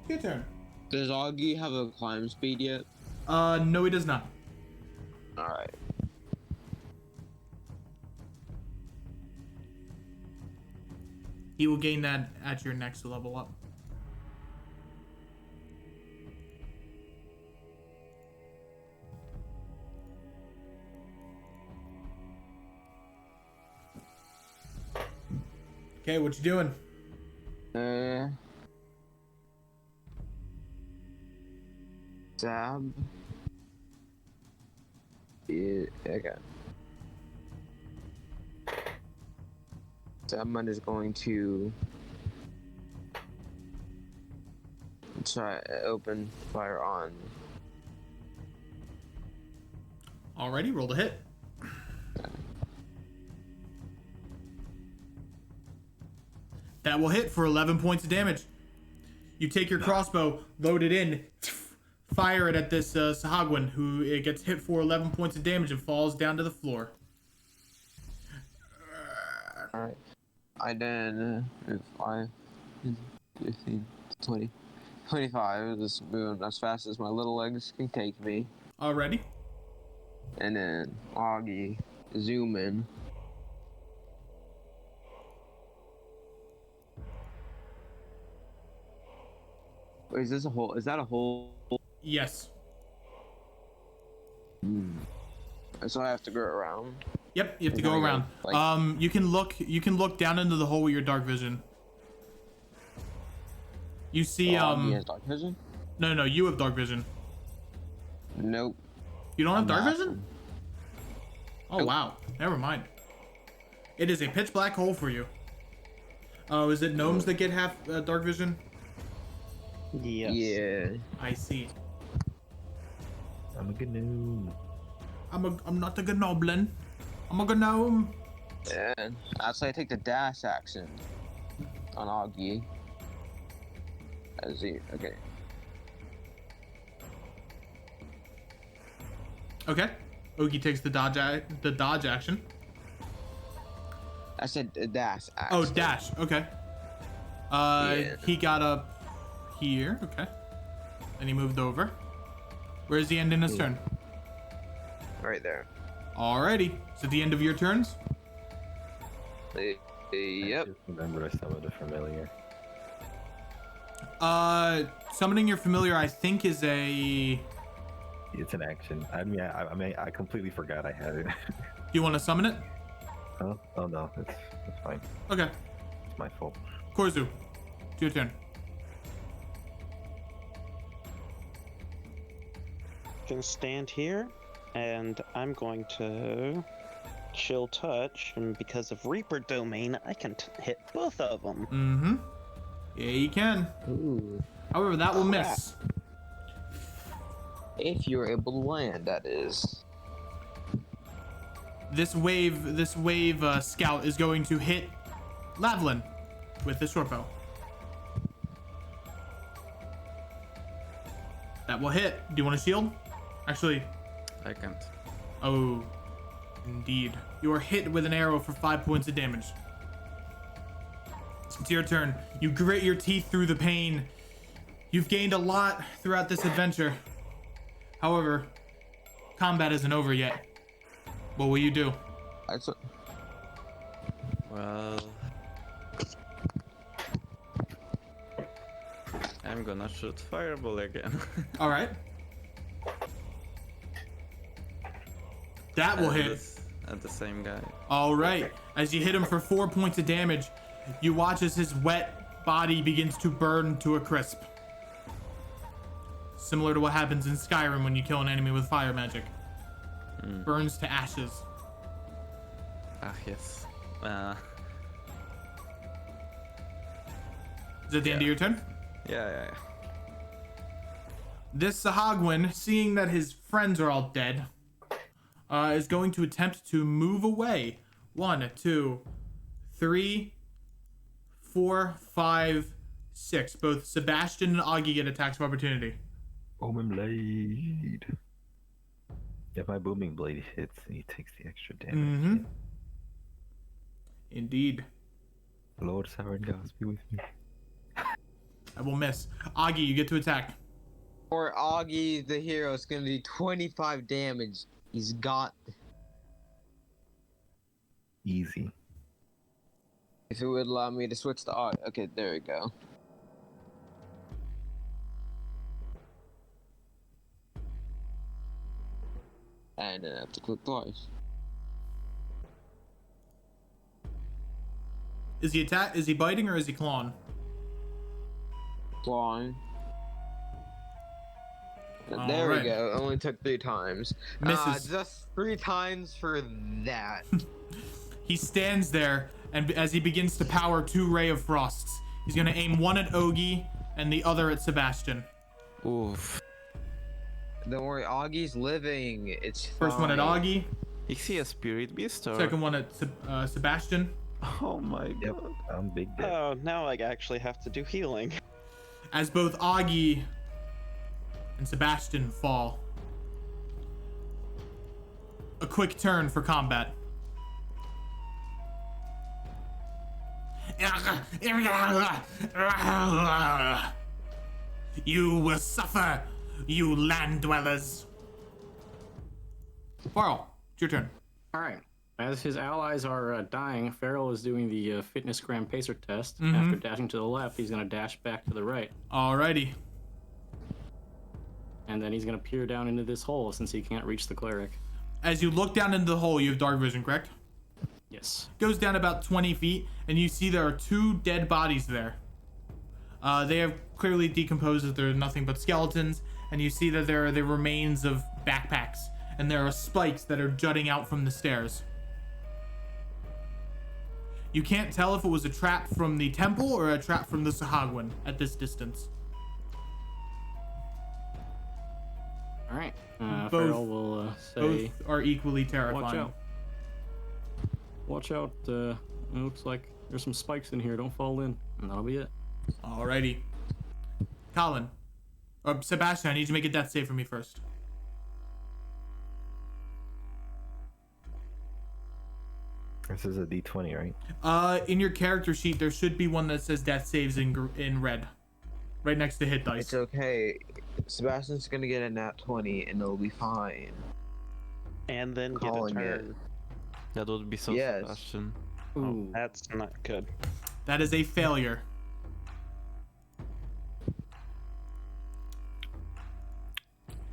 your turn. Does Augie have a climb speed yet? No, he does not. Alright. He will gain that at your next level up. Okay, what you doing? Zab. Yeah, okay. Zabman is going to try open fire on. Alrighty, roll the hit. That will hit for 11 points of damage. You take your crossbow, load it in, fire it at this Sahagwan, who it gets hit for 11 points of damage and falls down to the floor. Alright. I then 5, 15, 20, 25. Just moving as fast as my little legs can take me. Alrighty. And then Augie zoom in. Wait, is this a hole? Is that a hole? Yes. So I have to go around. Yep, you have to go around. You can look down into the hole with your dark vision. You see Augie has dark vision? No, you have dark vision. Nope. You don't have dark Nah. vision? Oh Nope. wow. Never mind. It is a pitch black hole for you. Oh, is it gnomes that get half dark vision? Yes. Yeah. I see. I'm a gnome. I'm not a gnoblin. I'm a gnome. And actually, I take the dash action on Augie. As he, okay. Okay. Oogie takes the dodge action. I said dash action. Oh, dash. Okay. Yeah. He got up here. Okay. And he moved over. Where's the end in his turn? Right there. Alrighty. Is it the end of your turns? Yep. I just remember I summoned a familiar. Summoning your familiar, I think, is a. It's an action. I mean, I completely forgot I had it. Do you want to summon it? Oh no, it's fine. Okay. It's my fault. Korzu. It's your turn. Gonna stand here, and I'm going to chill touch, and because of Reaper Domain, I can hit both of them. Mm-hmm. Yeah, you can. Ooh. However, that will miss. If you're able to land, that is. This wave scout is going to hit Lavlin with the short bow. That will hit. Do you want a shield? Actually, I can't. oh, indeed. You are hit with an arrow for 5 points of damage. It's your turn. You grit your teeth through the pain. You've gained a lot throughout this adventure. However, combat isn't over yet. What will you do? Well, I'm gonna shoot fireball again. All right. That will hit. At the same guy. All right. As you hit him for 4 points of damage, you watch as his wet body begins to burn to a crisp. Similar to what happens in Skyrim when you kill an enemy with fire magic. Burns to ashes. Ah, yes. Is that the end of your turn? Yeah. This Sahagwin, seeing that his friends are all dead, is going to attempt to move away. 1, 2, 3, 4, 5, 6. Both Sebastian and Augie get attacks of opportunity. Booming blade. If my booming blade hits, he takes the extra damage. Mm-hmm. Indeed. Lord Siren Gods be with me. I will miss. Augie, you get to attack. For Augie, the hero, it's gonna be 25 damage. He's got. Easy. If it would allow me to switch to Augie. Okay, there we go. And then I have to click twice. Is he biting or is he clawing? Clawing. All There right. we go. It only took 3 times. Misses. Just 3 times for that. He stands there, and as he begins to power 2 Ray of Frosts, he's going to aim one at Ogie and the other at Sebastian. Oof. Don't worry, Augie's living. It's First one at fine. Augie, Is he a spirit beast or? second one at Sebastian. Oh my Yep, god. I'm big dead. Oh, now I actually have to do healing. As both Augie and Sebastian fall. A quick turn for combat. You will suffer, you land dwellers. Farrell, it's your turn. All right. As his allies are dying, Farrell is doing the fitness gram pacer test. Mhm. After dashing to the left, he's going to dash back to the right. Alrighty. And then he's going to peer down into this hole since he can't reach the cleric. As you look down into the hole, you have dark vision, correct? Yes. Goes down about 20 feet, and you see there are 2 dead bodies there. They have clearly decomposed, that they're nothing but skeletons, and you see that there are the remains of backpacks, and there are spikes that are jutting out from the stairs. You can't tell if it was a trap from the temple or a trap from the Sahagwin at this distance. All right. Both- Farrell will say, Both are equally terrifying. watch out. Watch out. It looks like there's some spikes in here. Don't fall in. And that'll be it. Alrighty. Colin. Or Sebastian, I need you to make a death save for me first. This is a D20, right? In your character sheet, there should be one that says death saves in red. Right next to hit dice. It's okay. Sebastian's gonna get a nat 20 and it'll be fine. And then get a Calling it. turn. That would be so Yes. Sebastian. Ooh. That's not good. That is a failure.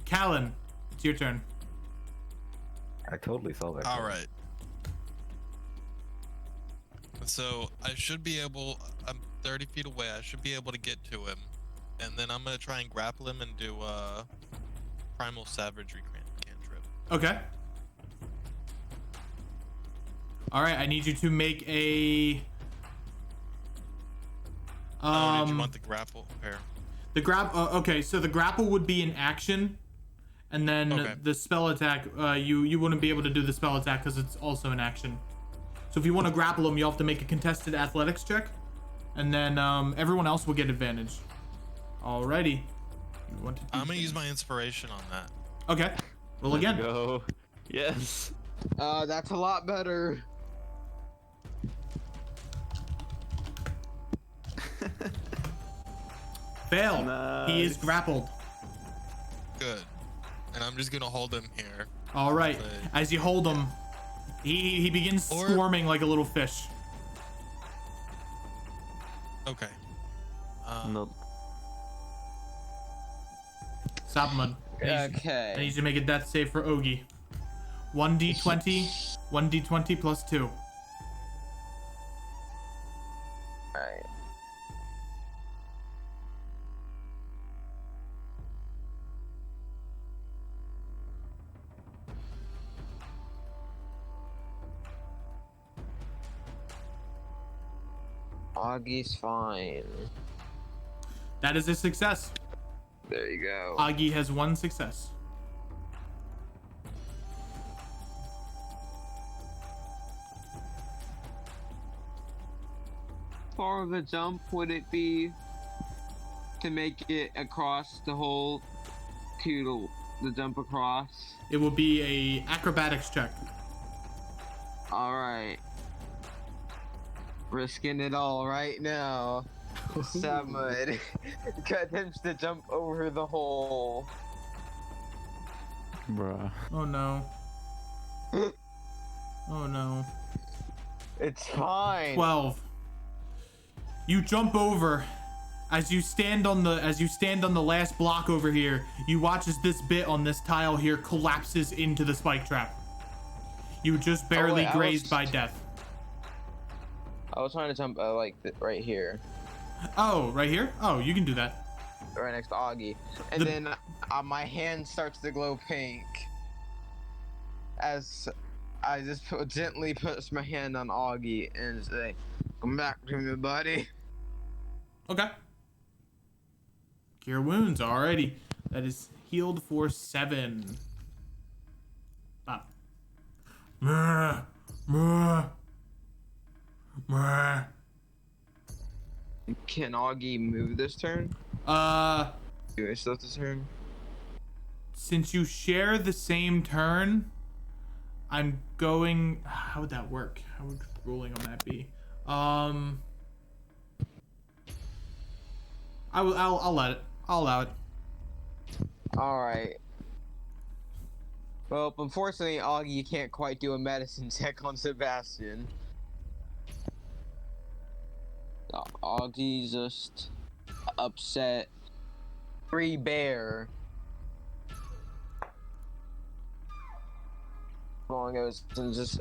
Callan, it's your turn. I totally saw that. All right. So I should be able. 30 feet away. I should be able to get to him. And then I'm gonna try and grapple him and do Primal Savagery cantrip. Okay. All right, I need you to make a. Did you want the grapple pair? The okay, so the grapple would be an action, and then Okay. the spell attack. You wouldn't be able to do the spell attack because it's also an action. So if you want to grapple him, you have to make a contested athletics check, and then everyone else will get advantage. Alrighty. You want to? I'm gonna use my inspiration on that. Okay. Roll again. Go. Yes. That's a lot better. Fail. He is Nice. grappled. Good. And I'm just gonna hold him here. All right. Okay. As you hold him, he begins Or- squirming like a little fish. Okay. No. Sapmud. I need Okay. you to make a death save for Ogi. 1d20, 1d20 plus 2. Alright. Augie's fine. That is a success. There you go. Agi has 1 success. Far of a jump would it be to make it across the whole to the jump across? It will be a acrobatics check. Alright. Risking it all right now. Samud attempts to jump over the hole. Bruh. Oh no. Oh no. It's fine. 12. You jump over. As you stand on the last block over here, you watch as this bit on this tile here collapses into the spike trap. You just barely wait, I grazed was- by death. I was trying to jump like right here, Oh, right here? Oh, you can do that. right next to Augie, and The- then my hand starts to glow pink as I just gently push my hand on Augie and say, "Come back to me, buddy." Okay. Cure wounds, alrighty. That is healed for 7. Up. Meh. Meh. Meh. Can Augie move this turn? Do I still have this turn? Since you share the same turn, I'm going. How would that work? How would rolling on that be? I'll let it. I'll allow it. Alright. Well, unfortunately, Augie, you can't quite do a medicine check on Sebastian. Augie's just upset. Free bear. Long goes and just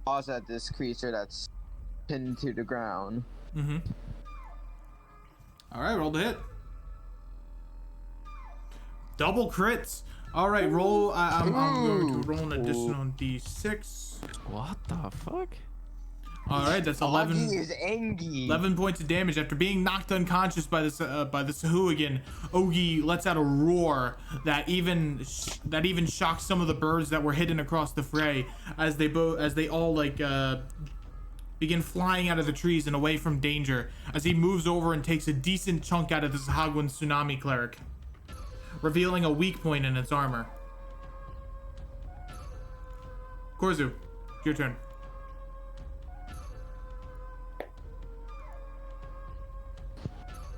paws at this creature that's pinned to the ground. Mm-hmm. All right, roll the hit. Double crits. All right, roll. I'm going to roll an additional d6. What the fuck? All right, that's Augie 11. is angry. 11 points of damage after being knocked unconscious by the Sahuagin. Ogi lets out a roar that even shocks some of the birds that were hidden across the fray as they all begin flying out of the trees and away from danger as he moves over and takes a decent chunk out of the Sahuagin Tsunami Cleric, revealing a weak point in its armor. Korzu, your turn.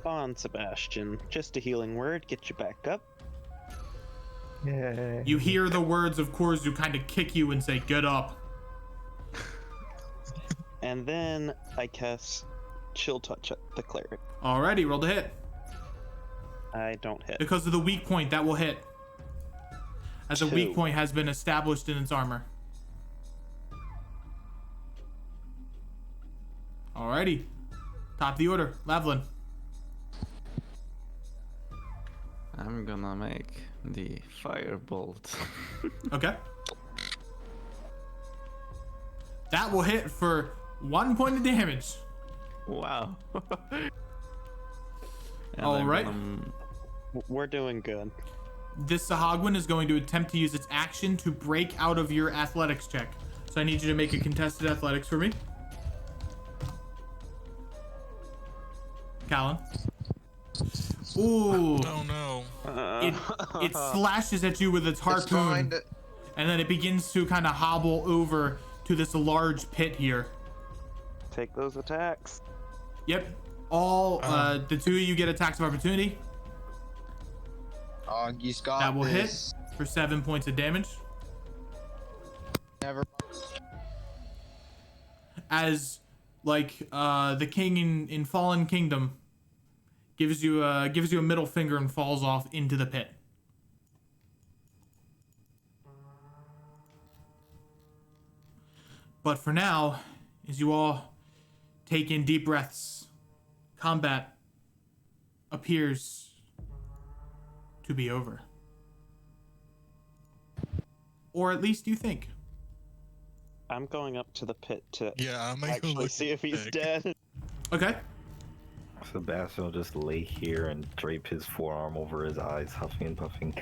On Sebastian, just a healing word, get you back up. Yeah. You hear the words of Korzu kind of kick you and say, "Get up." And then I cast Chill Touch at the cleric. Alrighty, roll the hit. I don't hit. Because of the weak point, that will hit. As a weak 2. point has been established in its armor. Alrighty. Top of the order, Lavlin. I'm gonna make the firebolt. Okay. That will hit for 1 point of damage. Wow. And All I'm right. We're doing good. This Sahagwin is going to attempt to use its action to break out of your athletics check. So I need you to make a contested athletics for me. Callan. Ooh. Oh no. It slashes at you with its It's harpoon, fine to- and then it begins to kind of hobble over to this large pit here. Take those attacks. Yep. The two of you get attacks of opportunity. Augie's got That will this. hit for 7 points of damage. Never. As the king in Fallen Kingdom gives you a middle finger and falls off into the pit. But for now, as you all take in deep breaths, combat appears to be over. Or at least you think. I'm going up to the pit to Yeah, I'm gonna go actually look see if he's thick. dead. Okay. Sebastian will just lay here and drape his forearm over his eyes, huffing and puffing.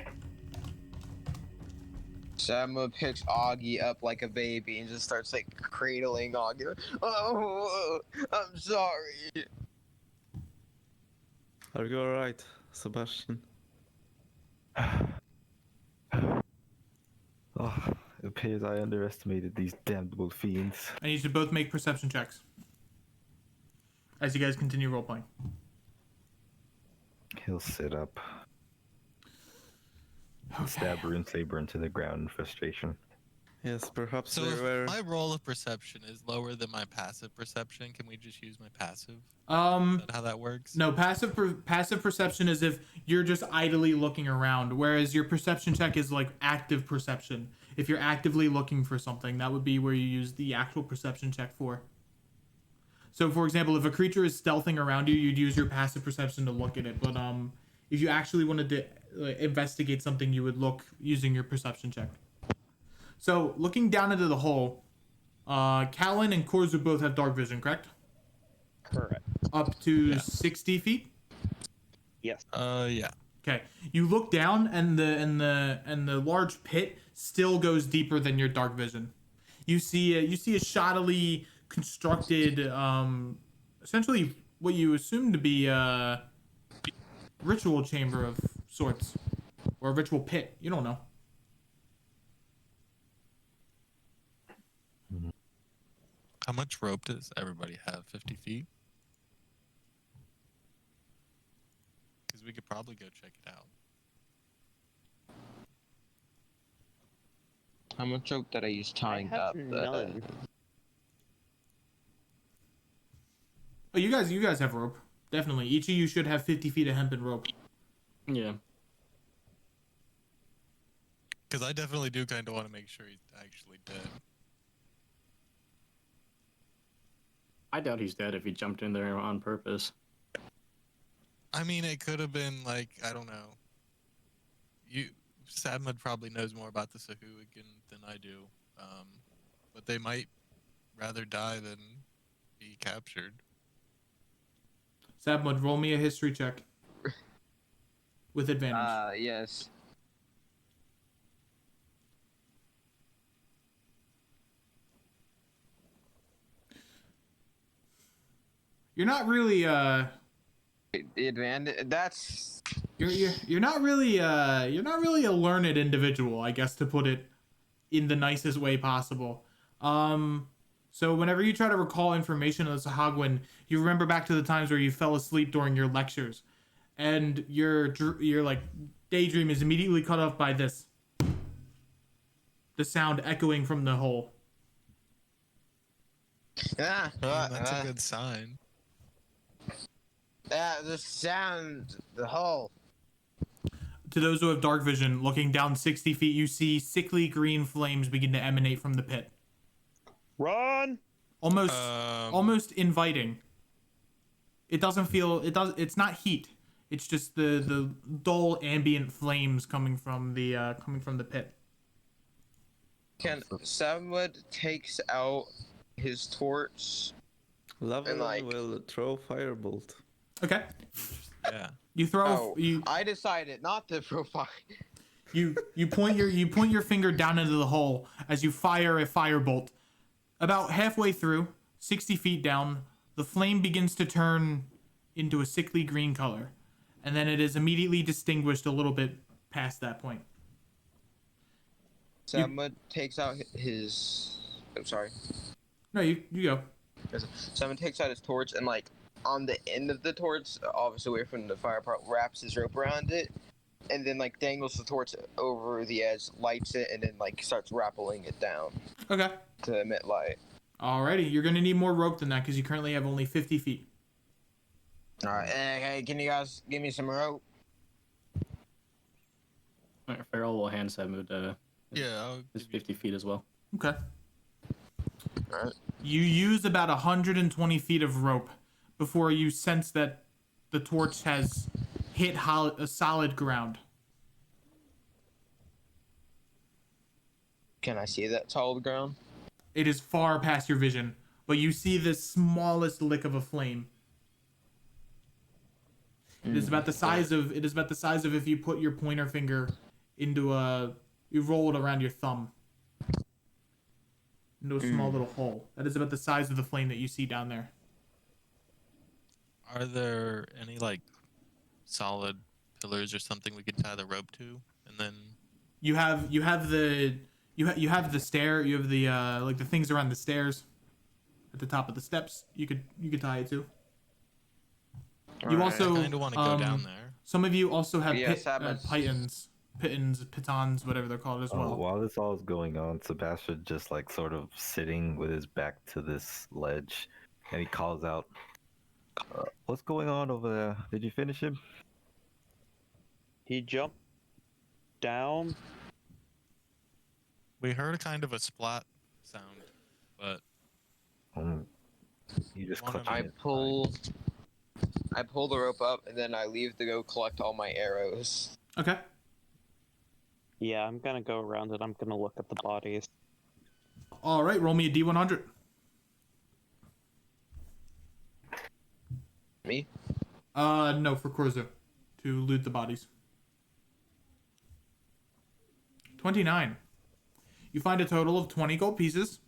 Sama picks Augie up like a baby and just starts like cradling Augie. Oh, I'm sorry. Are you alright, Sebastian? Oh, it appears I underestimated these damnable fiends. I need you to both make perception checks as you guys continue role playing. He'll sit up, stab Rune Saber into the ground in frustration. Yes, perhaps So they if were. my roll of perception is lower than my passive perception, can we just use my passive? Is that how that works? No, passive perception is if you're just idly looking around, whereas your perception check is like active perception. If you're actively looking for something, that would be where you use the actual perception check for. So, for example, if a creature is stealthing around you, you'd use your passive perception to look at it. But if you actually wanted to investigate something, you would look using your perception check. So, looking down into the hole, Callan and Korzu both have dark vision, correct? Correct. Up to 60 feet. Yes. Yeah. Okay. You look down, and the large pit still goes deeper than your dark vision. You see a shoddily constructed, essentially what you assume to be a ritual chamber of sorts, or a ritual pit. You don't know. How much rope does everybody have? 50 feet? Because we could probably go check it out. How much rope did I use tying have up? none. Oh, you guys have rope. Definitely. Each of you should have 50 feet of hempen rope. Yeah. Because I definitely do kind of want to make sure he's actually dead. I doubt he's dead if he jumped in there on purpose. I mean, it could have been like, I don't know. Sadmud probably knows more about the Sahuagin than I do. But they might rather die than be captured. Sabmud, roll me a history check. With advantage. Yes. You're not really The advantage. That's. you're not really a learned individual, I guess, to put it in the nicest way possible. So whenever you try to recall information on the Sahagwin, you remember back to the times where you fell asleep during your lectures, and your like daydream is immediately cut off by this. The sound echoing from the hole. Ah, That's a good sign. the sound, the hole. To those who have dark vision, looking down 60 feet, you see sickly green flames begin to emanate from the pit. Run! Almost inviting. It doesn't feel it's not heat. It's just the dull ambient flames coming from the pit. Can Samwood takes out his torch Lava and like will throw firebolt. Okay. Yeah. You throw I decided not to profile. you point your finger down into the hole as you fire a firebolt. About halfway through, 60 feet down, the flame begins to turn into a sickly green color, and then it is immediately distinguished a little bit past that point. Samwood takes out his. I'm sorry. No, you go. Samwood takes out his torch and like on the end of the torch, obviously away from the fire part, wraps his rope around it, and then like dangles the torch over the edge, lights it, and then like starts rappelling it down Okay. to emit light. Alrighty, you're gonna need more rope than that because you currently have only 50 feet. All right, hey, can you guys give me some rope? Farrell will hand Samud Yeah. I'll his give you- 50 feet as well. Okay. Alright. You use about 120 feet of rope before you sense that the torch has hit a solid ground. Can I see that solid ground? It is far past your vision, but you see the smallest lick of a flame. It is about the size of if you put your pointer finger into you roll it around your thumb into a small little hole. That is about the size of the flame that you see down there. Are there any like solid pillars or something we could tie the rope to, and then You have the stair. You have the like the things around the stairs at the top of the steps. You could tie it to. You Alright. also I kind of want to go down there. Some of you also have Yes, pitons, whatever they're called as well. While this all is going on, Sebastian just like sort of sitting with his back to this ledge, and he calls out, "What's going on over there? Did you finish him?" He jumped down. We heard a kind of a splat sound, but You just One of clutching I his pull the rope up and then I leave to go collect all my arrows. Okay. Yeah, I'm gonna go around it. I'm gonna look at the bodies. All right. Roll me a D100. Me? No, for Korzu to loot the bodies. 29. You find a total of 20 gold pieces.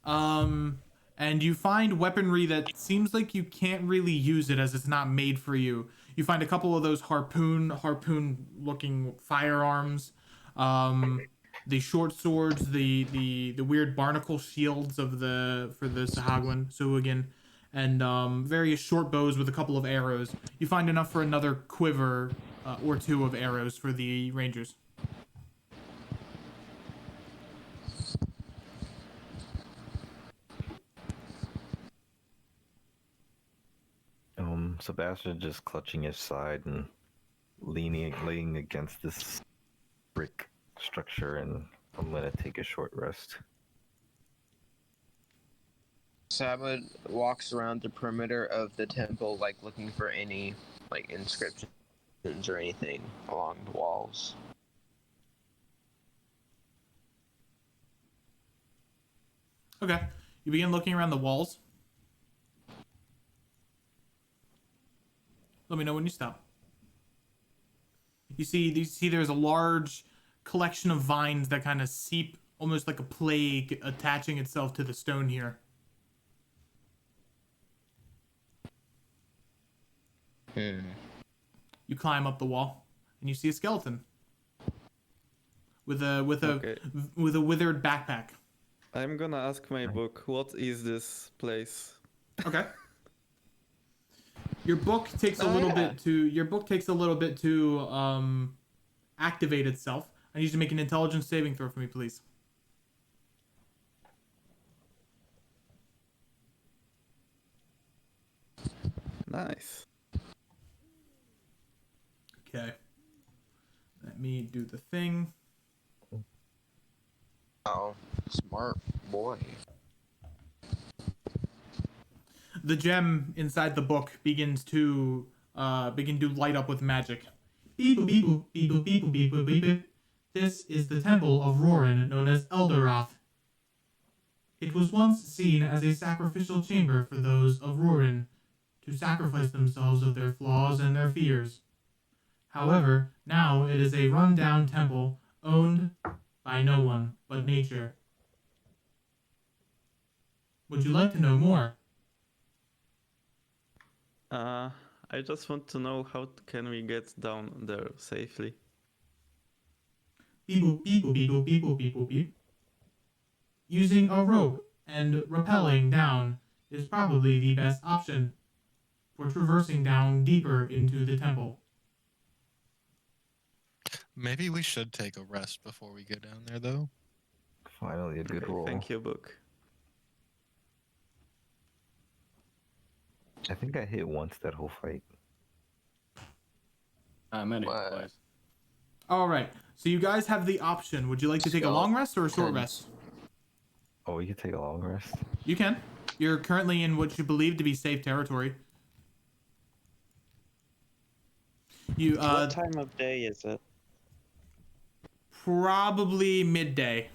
And you find weaponry that seems like you can't really use it as it's not made for you. You find a couple of those harpoon looking firearms, the short swords, the weird barnacle shields for the Sahagwan, and various short bows with a couple of arrows. You find enough for another quiver or two of arrows for the rangers. Sebastian just clutching his side and leaning against this brick structure, and I'm gonna take a short rest. Samud walks around the perimeter of the temple, like looking for any like inscriptions or anything along the walls. Okay. You begin looking around the walls. Let me know when you stop. You see there's a large collection of vines that kind of seep almost like a plague attaching itself to the stone here. You climb up the wall and you see a skeleton with a withered backpack. I'm gonna ask my book, what is this place? Okay. Your book takes a little bit to activate itself. I need you to make an intelligence saving throw for me, please. Nice. Okay. Let me do the thing. Oh, smart boy. The gem inside the book begins to light up with magic. Beep boop beep boop beep boop beep boop beep boop beep boop. This is the Temple of Roran, known as Eldorath. It was once seen as a sacrificial chamber for those of Roran to sacrifice themselves of their flaws and their fears. However, now it is a run-down temple owned by no one but nature. Would you like to know more? I just want to know how can we get down there safely. Beep boop beep boop beep boop beep boop beep boop beep. Using a rope and rappelling down is probably the best option for traversing down deeper into the temple. Maybe we should take a rest before we go down there, though. Finally, a good Okay, roll. thank you, book. I think I hit once that whole fight. I meant it What? twice. All right. So you guys have the option. Would you like to take a long rest or a short rest? Oh, we can take a long rest. You can. You're currently in what you believe to be safe territory. You What time of day is it? probably midday.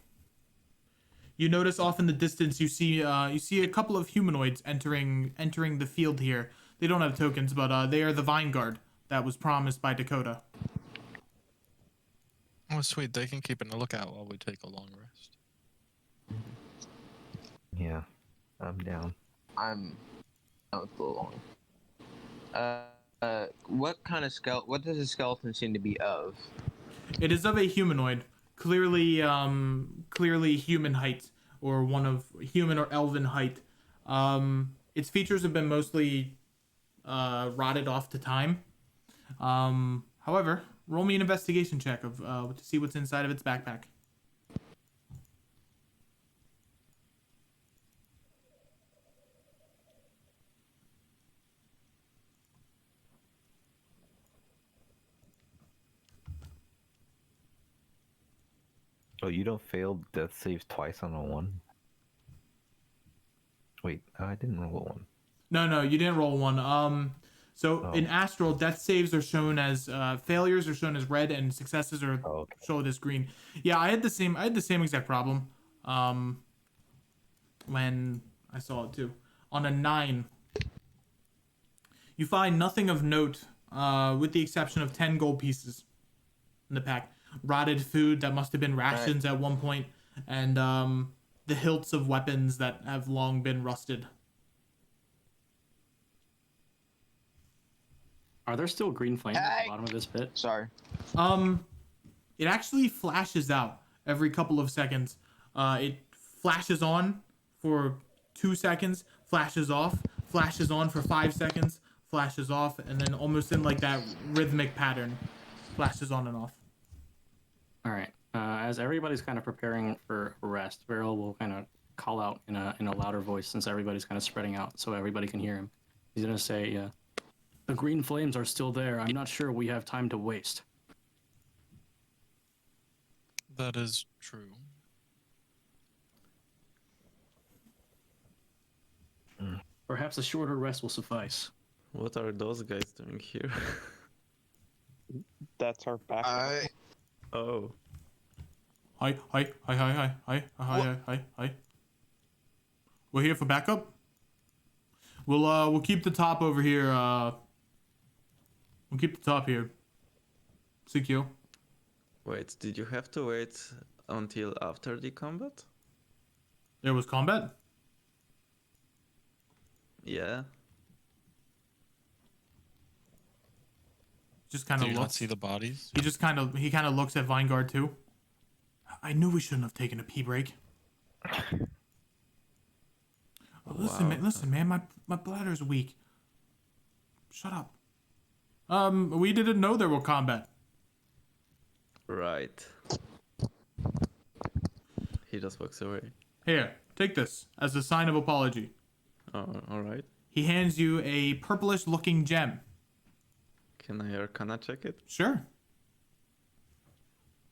You notice off in the distance you see a couple of humanoids entering the field here. They don't have tokens, but they are the Vine Guard that was promised by Dakota. Oh, sweet. They can keep a lookout while we take a long rest. Yeah, I'm down. I'm out the long. What kind of skeleton? What does a skeleton seem to be of? It is of a humanoid, clearly human height, or one of human or elven height. Its features have been mostly rotted off to time. However, roll me an investigation check of to see what's inside of its backpack. Oh, you don't fail death saves twice on a one? Wait, I didn't roll a one. No, you didn't roll one. So Oh. in Astral, death saves are shown as failures are shown as red, and successes are Oh, okay. shown as green. Yeah, I had the same exact problem. When I saw it too. On a 9, you find nothing of note, with the exception of 10 gold pieces in the pack. Rotted food that must have been rations at one point, and the hilts of weapons that have long been rusted. Are there still green flames at Hey! the bottom of this pit? Sorry. It actually flashes out every couple of seconds. It flashes on for 2 seconds, flashes off, flashes on for 5 seconds, flashes off, and then almost in like that rhythmic pattern, flashes on and off. All right. As everybody's kind of preparing for rest, Beryl will kind of call out in a louder voice since everybody's kind of spreading out, so everybody can hear him. He's gonna say, "The green flames are still there. I'm not sure we have time to waste." That is true. Perhaps a shorter rest will suffice. What are those guys doing here? That's our backup. Oh, Hi. We're here for backup. We'll keep the top over here. We'll keep the top here. CQ. wait, did you have to wait until after the combat? There was combat. Yeah. Just kind Do of you not looks. see the bodies? He kind of looks at Vinegard too. I knew we shouldn't have taken a pee break. Listen, Wow. man, my bladder's weak. Shut up. We didn't know there were combat. Right. He just walks away. Here, take this as a sign of apology. Oh, alright. He hands you a purplish-looking gem. Can I arcana check it? Sure.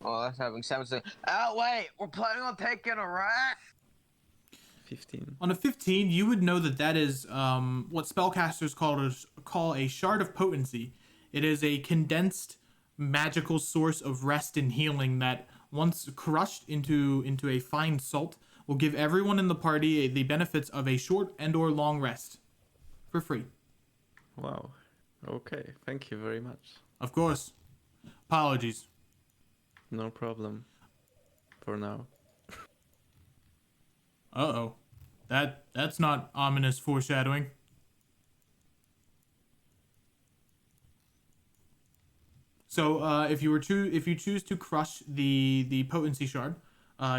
Oh, that's having 7 seconds. Oh wait, we're planning on taking a rest. 15. On a 15, you would know that that is what spellcasters call a shard of potency. It is a condensed magical source of rest and healing that, once crushed into a fine salt, will give everyone in the party the benefits of a short and or long rest for free. Wow. Okay, thank you very much. Of course. Apologies. No problem. For now. Uh-oh. That's not ominous foreshadowing. So if you choose to crush the potency shard,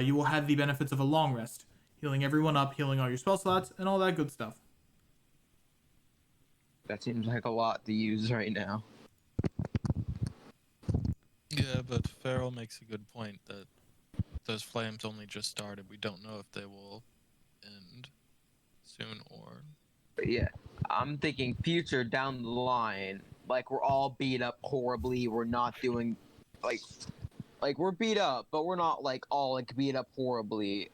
you will have the benefits of a long rest, healing everyone up, healing all your spell slots, and all that good stuff. That seems like a lot to use right now. Yeah, but Farrell makes a good point that those flames only just started. We don't know if they will end soon or... But yeah, I'm thinking future down the line. Like, we're all beat up horribly. We're not doing, like we're beat up, but we're not like all like beat up horribly.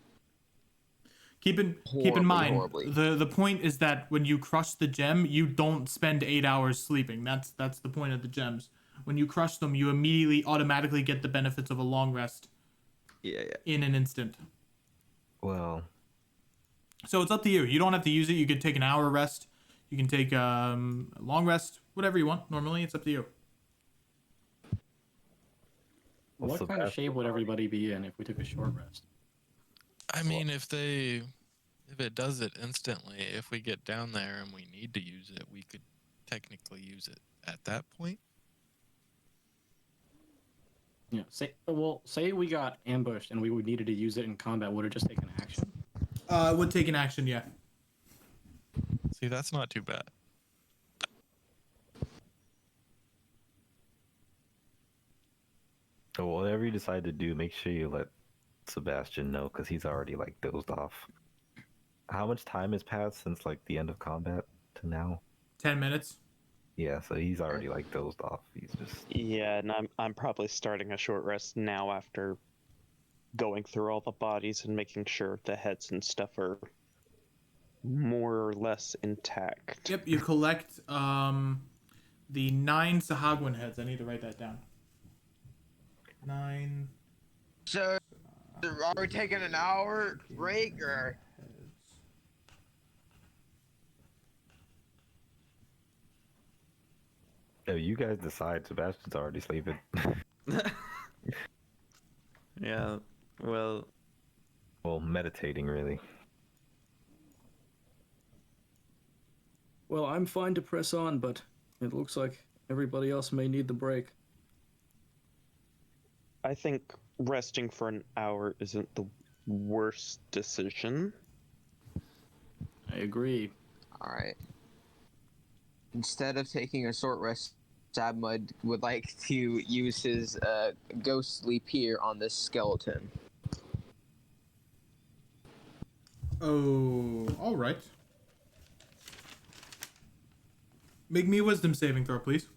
Keep in mind, the point is that when you crush the gem, you don't spend 8 hours sleeping. That's the point of the gems. When you crush them, you immediately automatically get the benefits of a long rest. Yeah. In an instant. Well, so it's up to you. You don't have to use it. You could take an hour rest. You can take a long rest, whatever you want. Normally, it's up to you. What kind of shape would everybody be in if we took a short rest? I mean, if it does it instantly, if we get down there and we need to use it, we could technically use it at that point. Yeah. Say we got ambushed and we would needed to use it in combat. Would it just take an action? It would take an action, yeah. See, that's not too bad. so whatever you decide to do, make sure you let Sebastian know, because he's already like dozed off. How much time has passed since like the end of combat to now? 10 minutes. Yeah, so he's already like dozed off. He's just Yeah, and I'm probably starting a short rest now after going through all the bodies and making sure the heads and stuff are more or less intact. Yep, you collect the 9 Sahagwan heads. I need to write that down. 9. So, are we taking an hour break or? Heads. Oh, you guys decide. Sebastian's already sleeping. Yeah, well, Well, meditating really. Well, I'm fine to press on, but it looks like everybody else may need the break. I think resting for an hour isn't the worst decision. I agree. All right. Instead of taking a short rest, Sabmud would like to use his ghostly peer on this skeleton. Oh, all right. Make me a wisdom saving throw, please.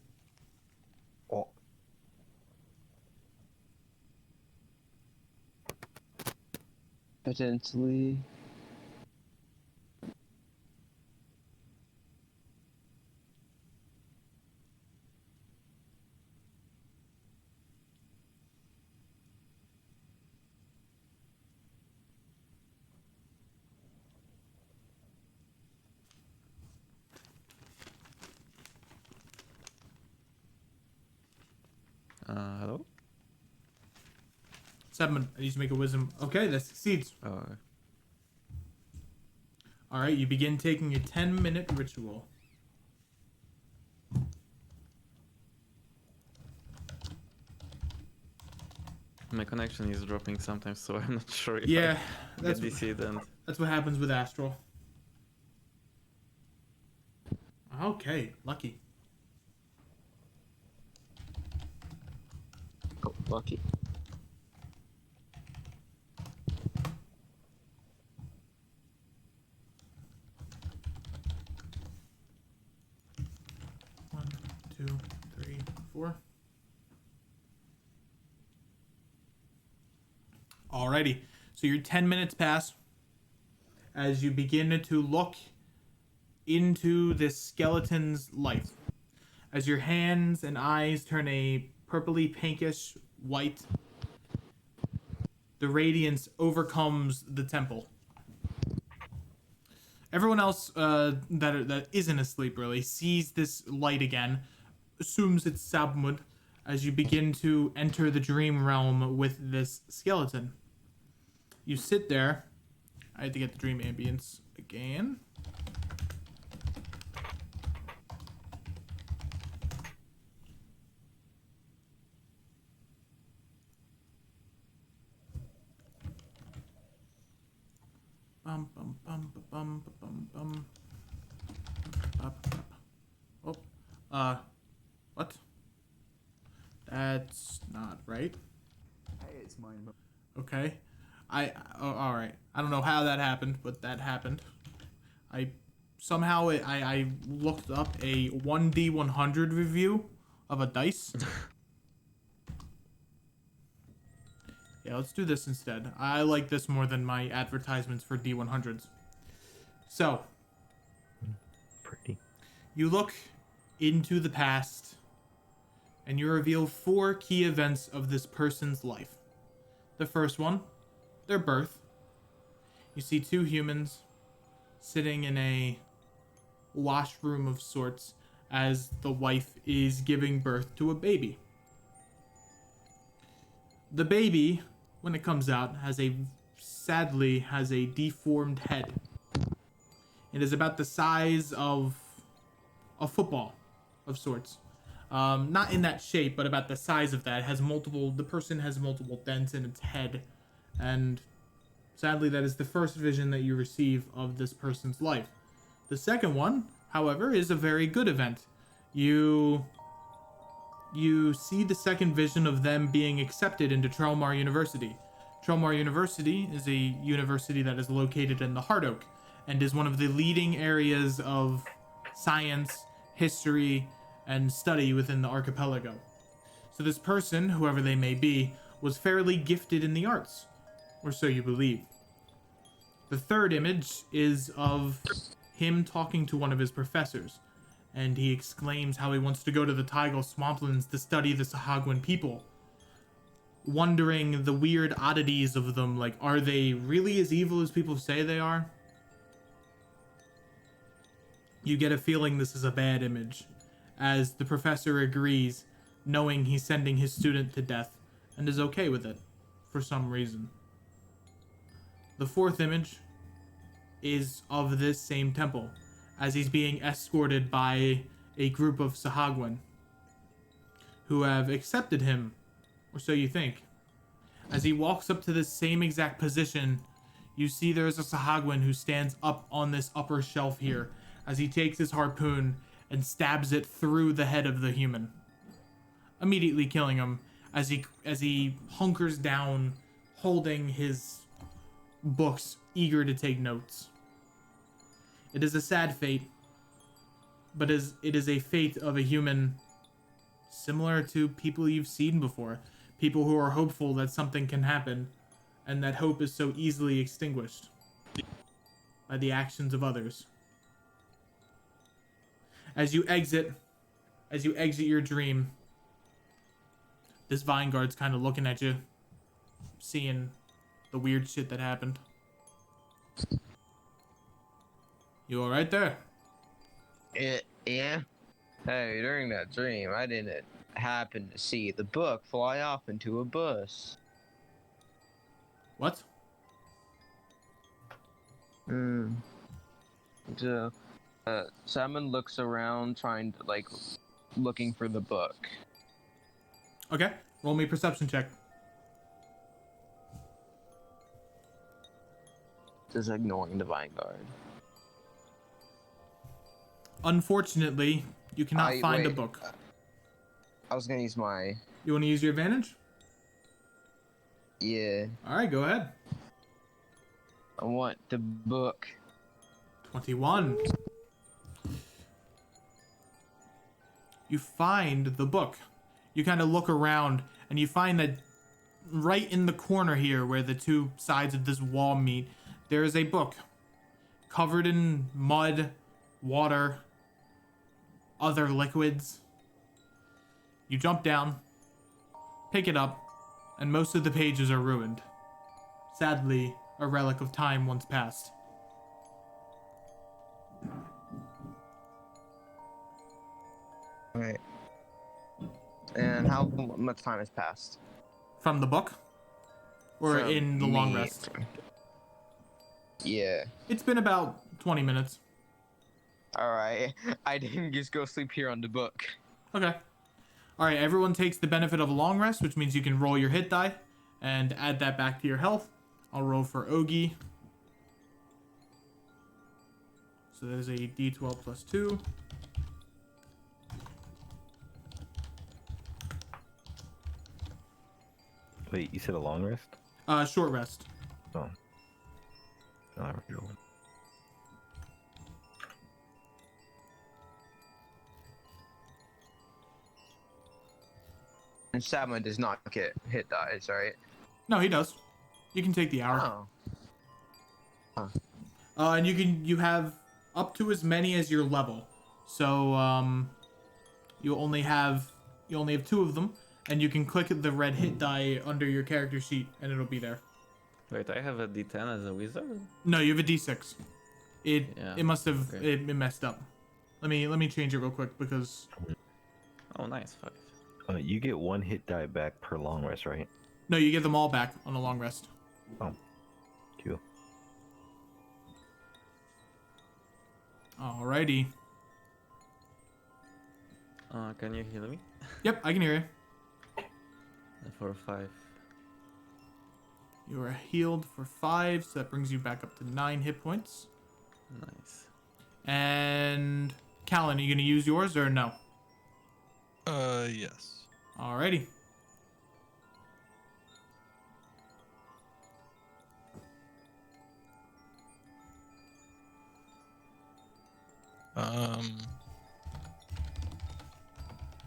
Oh, Potentially. hello? 7. I need to make a wisdom. Okay, that succeeds. All right, you begin taking a 10-minute ritual. My connection is dropping sometimes, so I'm not sure if Yeah, I that's get DC'd and... That's what happens with Astral. Okay, lucky. Oh, lucky. One, 2, 3, 4. Alrighty, so your 10 minutes pass, as you begin to look into this skeleton's life. As your hands and eyes turn a purpley pinkish white, the radiance overcomes the temple. Everyone else that isn't asleep really sees this light again, assumes it's Sabmud, as you begin to enter the dream realm with this skeleton. You sit there. I had to get the dream ambience again. Bum bum bum bum bum bum bum. Oh, what? That's not right. Hey, it's mine. Okay. All right. I don't know how that happened, but that happened. I looked up a 1D100 review of a dice. Yeah, let's do this instead. I like this more than my advertisements for D100s. So, Pretty. you look into the past, and you reveal 4 key events of this person's life. The first one, their birth. You see 2 humans sitting in a washroom of sorts as the wife is giving birth to a baby. The baby, when it comes out, sadly has a deformed head. It is about the size of a football of sorts. Not in that shape, but about the size of that. The person has multiple dents in its head. And sadly, that is the first vision that you receive of this person's life. The second one, however, is a very good event. You see the second vision of them being accepted into Trelmar University. Trelmar University is a university that is located in the Heart Oak and is one of the leading areas of science, history, and study within the archipelago. So this person, whoever they may be, was fairly gifted in the arts, or so you believe. The third image is of him talking to one of his professors, and he exclaims how he wants to go to the Tygel Swamplands to study the Sahagwan people, wondering the weird oddities of them, like, are they really as evil as people say they are? You get a feeling this is a bad image, as the professor agrees, knowing he's sending his student to death, and is okay with it, for some reason. The fourth image is of this same temple, as he's being escorted by a group of Sahagwan, who have accepted him, or so you think. As he walks up to this same exact position, you see there's a Sahagwan who stands up on this upper shelf here, as he takes his harpoon and stabs it through the head of the human, immediately killing him as he hunkers down, holding his books, eager to take notes. It is a sad fate, but it is a fate of a human similar to people you've seen before. People who are hopeful that something can happen, and that hope is so easily extinguished by the actions of others. As you exit your dream, this vine guard's kind of looking at you, seeing the weird shit that happened. You all right there? Yeah. Hey, during that dream, I didn't happen to see the book fly off into a bus. What? So, Simon looks around, looking for the book. Okay, roll me a perception check. Just ignoring the Vanguard. Unfortunately, you cannot find a book. I was gonna use my... You want to use your advantage? Yeah. Alright, go ahead. I want the book. 21. You find the book. You kind of look around, and you find that right in the corner here, where the two sides of this wall meet, there is a book. covered in mud, water, other liquids. You jump down, pick it up, and most of the pages are ruined. Sadly, a relic of time once past. Right. And how much time has passed? From the book? Or From in the long me. rest? Yeah. It's been about 20 minutes. Alright. I didn't just go sleep here on the book. Okay. Alright, everyone takes the benefit of a long rest, which means you can roll your hit die and add that back to your health. I'll roll for Ogi. So there's a d12 plus 2. Wait, you said a long rest? Short rest. Oh. No, I already rolled. And Sama does not get hit dice, right? No, he does. You can take the hour. Oh. And you have up to as many as your level. So you only have 2 of them, and you can click the red hit die under your character sheet and it'll be there. Wait, I have a D10 as a wizard? No, you have a D6. It must have okay. it messed up. Let me change it real quick because Oh, nice, 5. You get 1 hit die back per long rest, right? no, you get them all back on a long rest. Oh. Cool. Alrighty. Can you heal me? Yep, I can hear you. For 5. You are healed for 5, so that brings you back up to 9 hit points. Nice. And Callan, are you gonna use yours or no? Yes. Alrighty.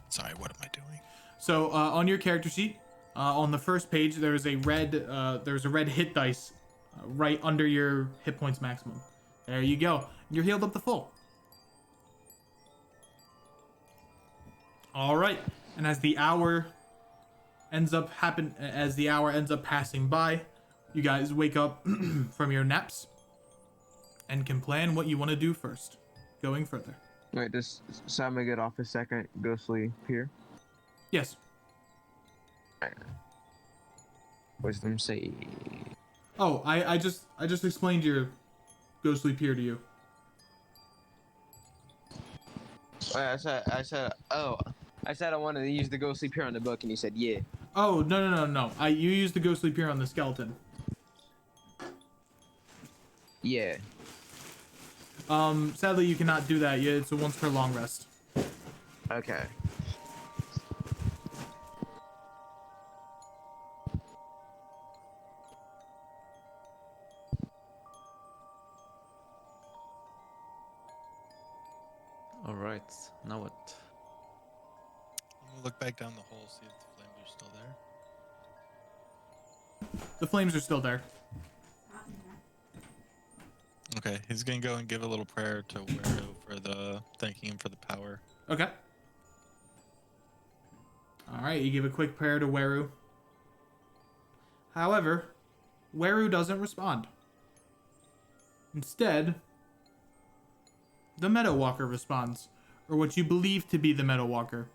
Sorry, what am I doing? So on your character sheet, on the first page, there's a red hit dice right under your hit points maximum. There you go. You're healed up to full. All right. And as the hour ends up passing by, you guys wake up from your naps and can plan what you want to do first, going further. Wait, does Sama get off his second ghostly here? Yes. Wisdom save. Oh, I just explained your ghostly peer to you. I said I wanted to use the ghostly peer on the book, and you said yeah. Oh, no. You used the ghostly peer on the skeleton. Yeah. Sadly you cannot do that yet. It's a once per long rest. Okay. Alright, now what? I'm gonna look back down the hole, see if the flames are still there. The flames are still there. Okay, he's gonna go and give a little prayer to Weru for thanking him for the power. Okay. Alright, you give a quick prayer to Weru. However, Weru doesn't respond. Instead, the Meadow Walker responds, or what you believe to be the Meadow Walker,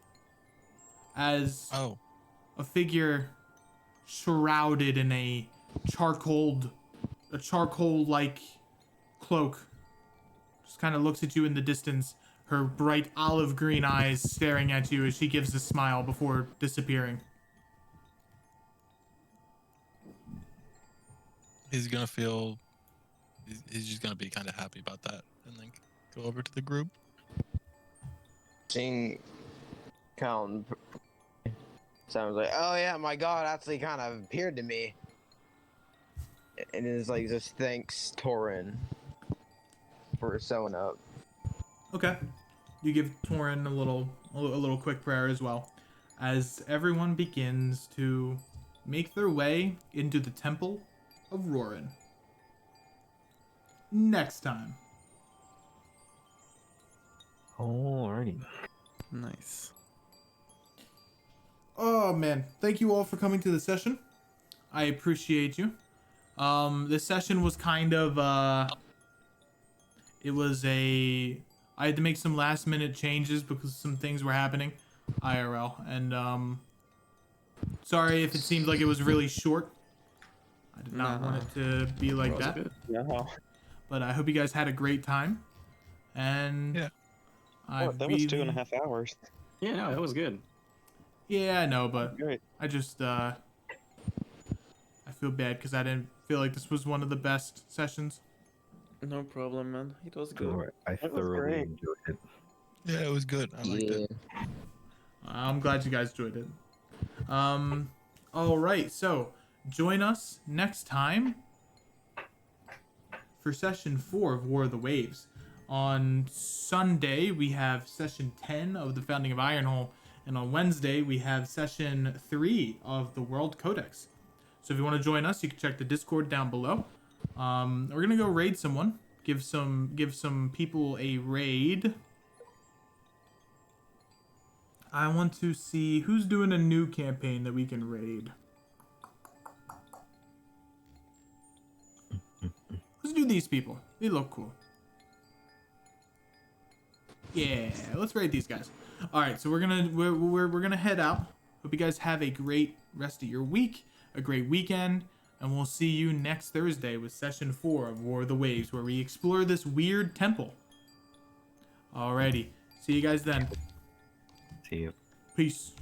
as a figure shrouded in a charcoal-like cloak. Just kind of looks at you in the distance, her bright olive green eyes staring at you as she gives a smile before disappearing. He's gonna feel. He's just gonna be kind of happy about that, and then go over to the group. Seeing Callan sounds like, oh yeah, my god actually kind of appeared to me. And it's like, just thanks Torin for sewing up. Okay. You give Torin a little quick prayer as well, as everyone begins to make their way into the Temple of Roran. Next time Alrighty. Nice. Oh man, thank you all for coming to the session. I appreciate you. This session was kind of it was I had to make some last minute changes because some things were happening IRL, and sorry if it seemed like it was really short. I did not want it to be like that. No. But I hope you guys had a great time. And Yeah. That was 2.5 hours. Yeah, no, that was good. Yeah, I know, but Great. I just I feel bad because I didn't feel like this was one of the best sessions. No problem, man. It was good. Alright, I That was thoroughly great. enjoyed it. Yeah, it was good. I liked it. I'm glad you guys enjoyed it. All right, so join us next time for session 4 of War of the Waves. On Sunday, we have session 10 of the Founding of Ironhole, and on Wednesday, we have session 3 of the World Codex. So if you want to join us, you can check the Discord down below. We're gonna go raid someone, give some people a raid. I want to see who's doing a new campaign that we can raid. Let's do these people. They look cool. Yeah, let's raid these guys. All right, so we're gonna head out. Hope you guys have a great rest of your week, a great weekend, and we'll see you next Thursday with session 4 of War of the Waves, where we explore this weird temple. Alrighty, see you guys then. See you. Peace.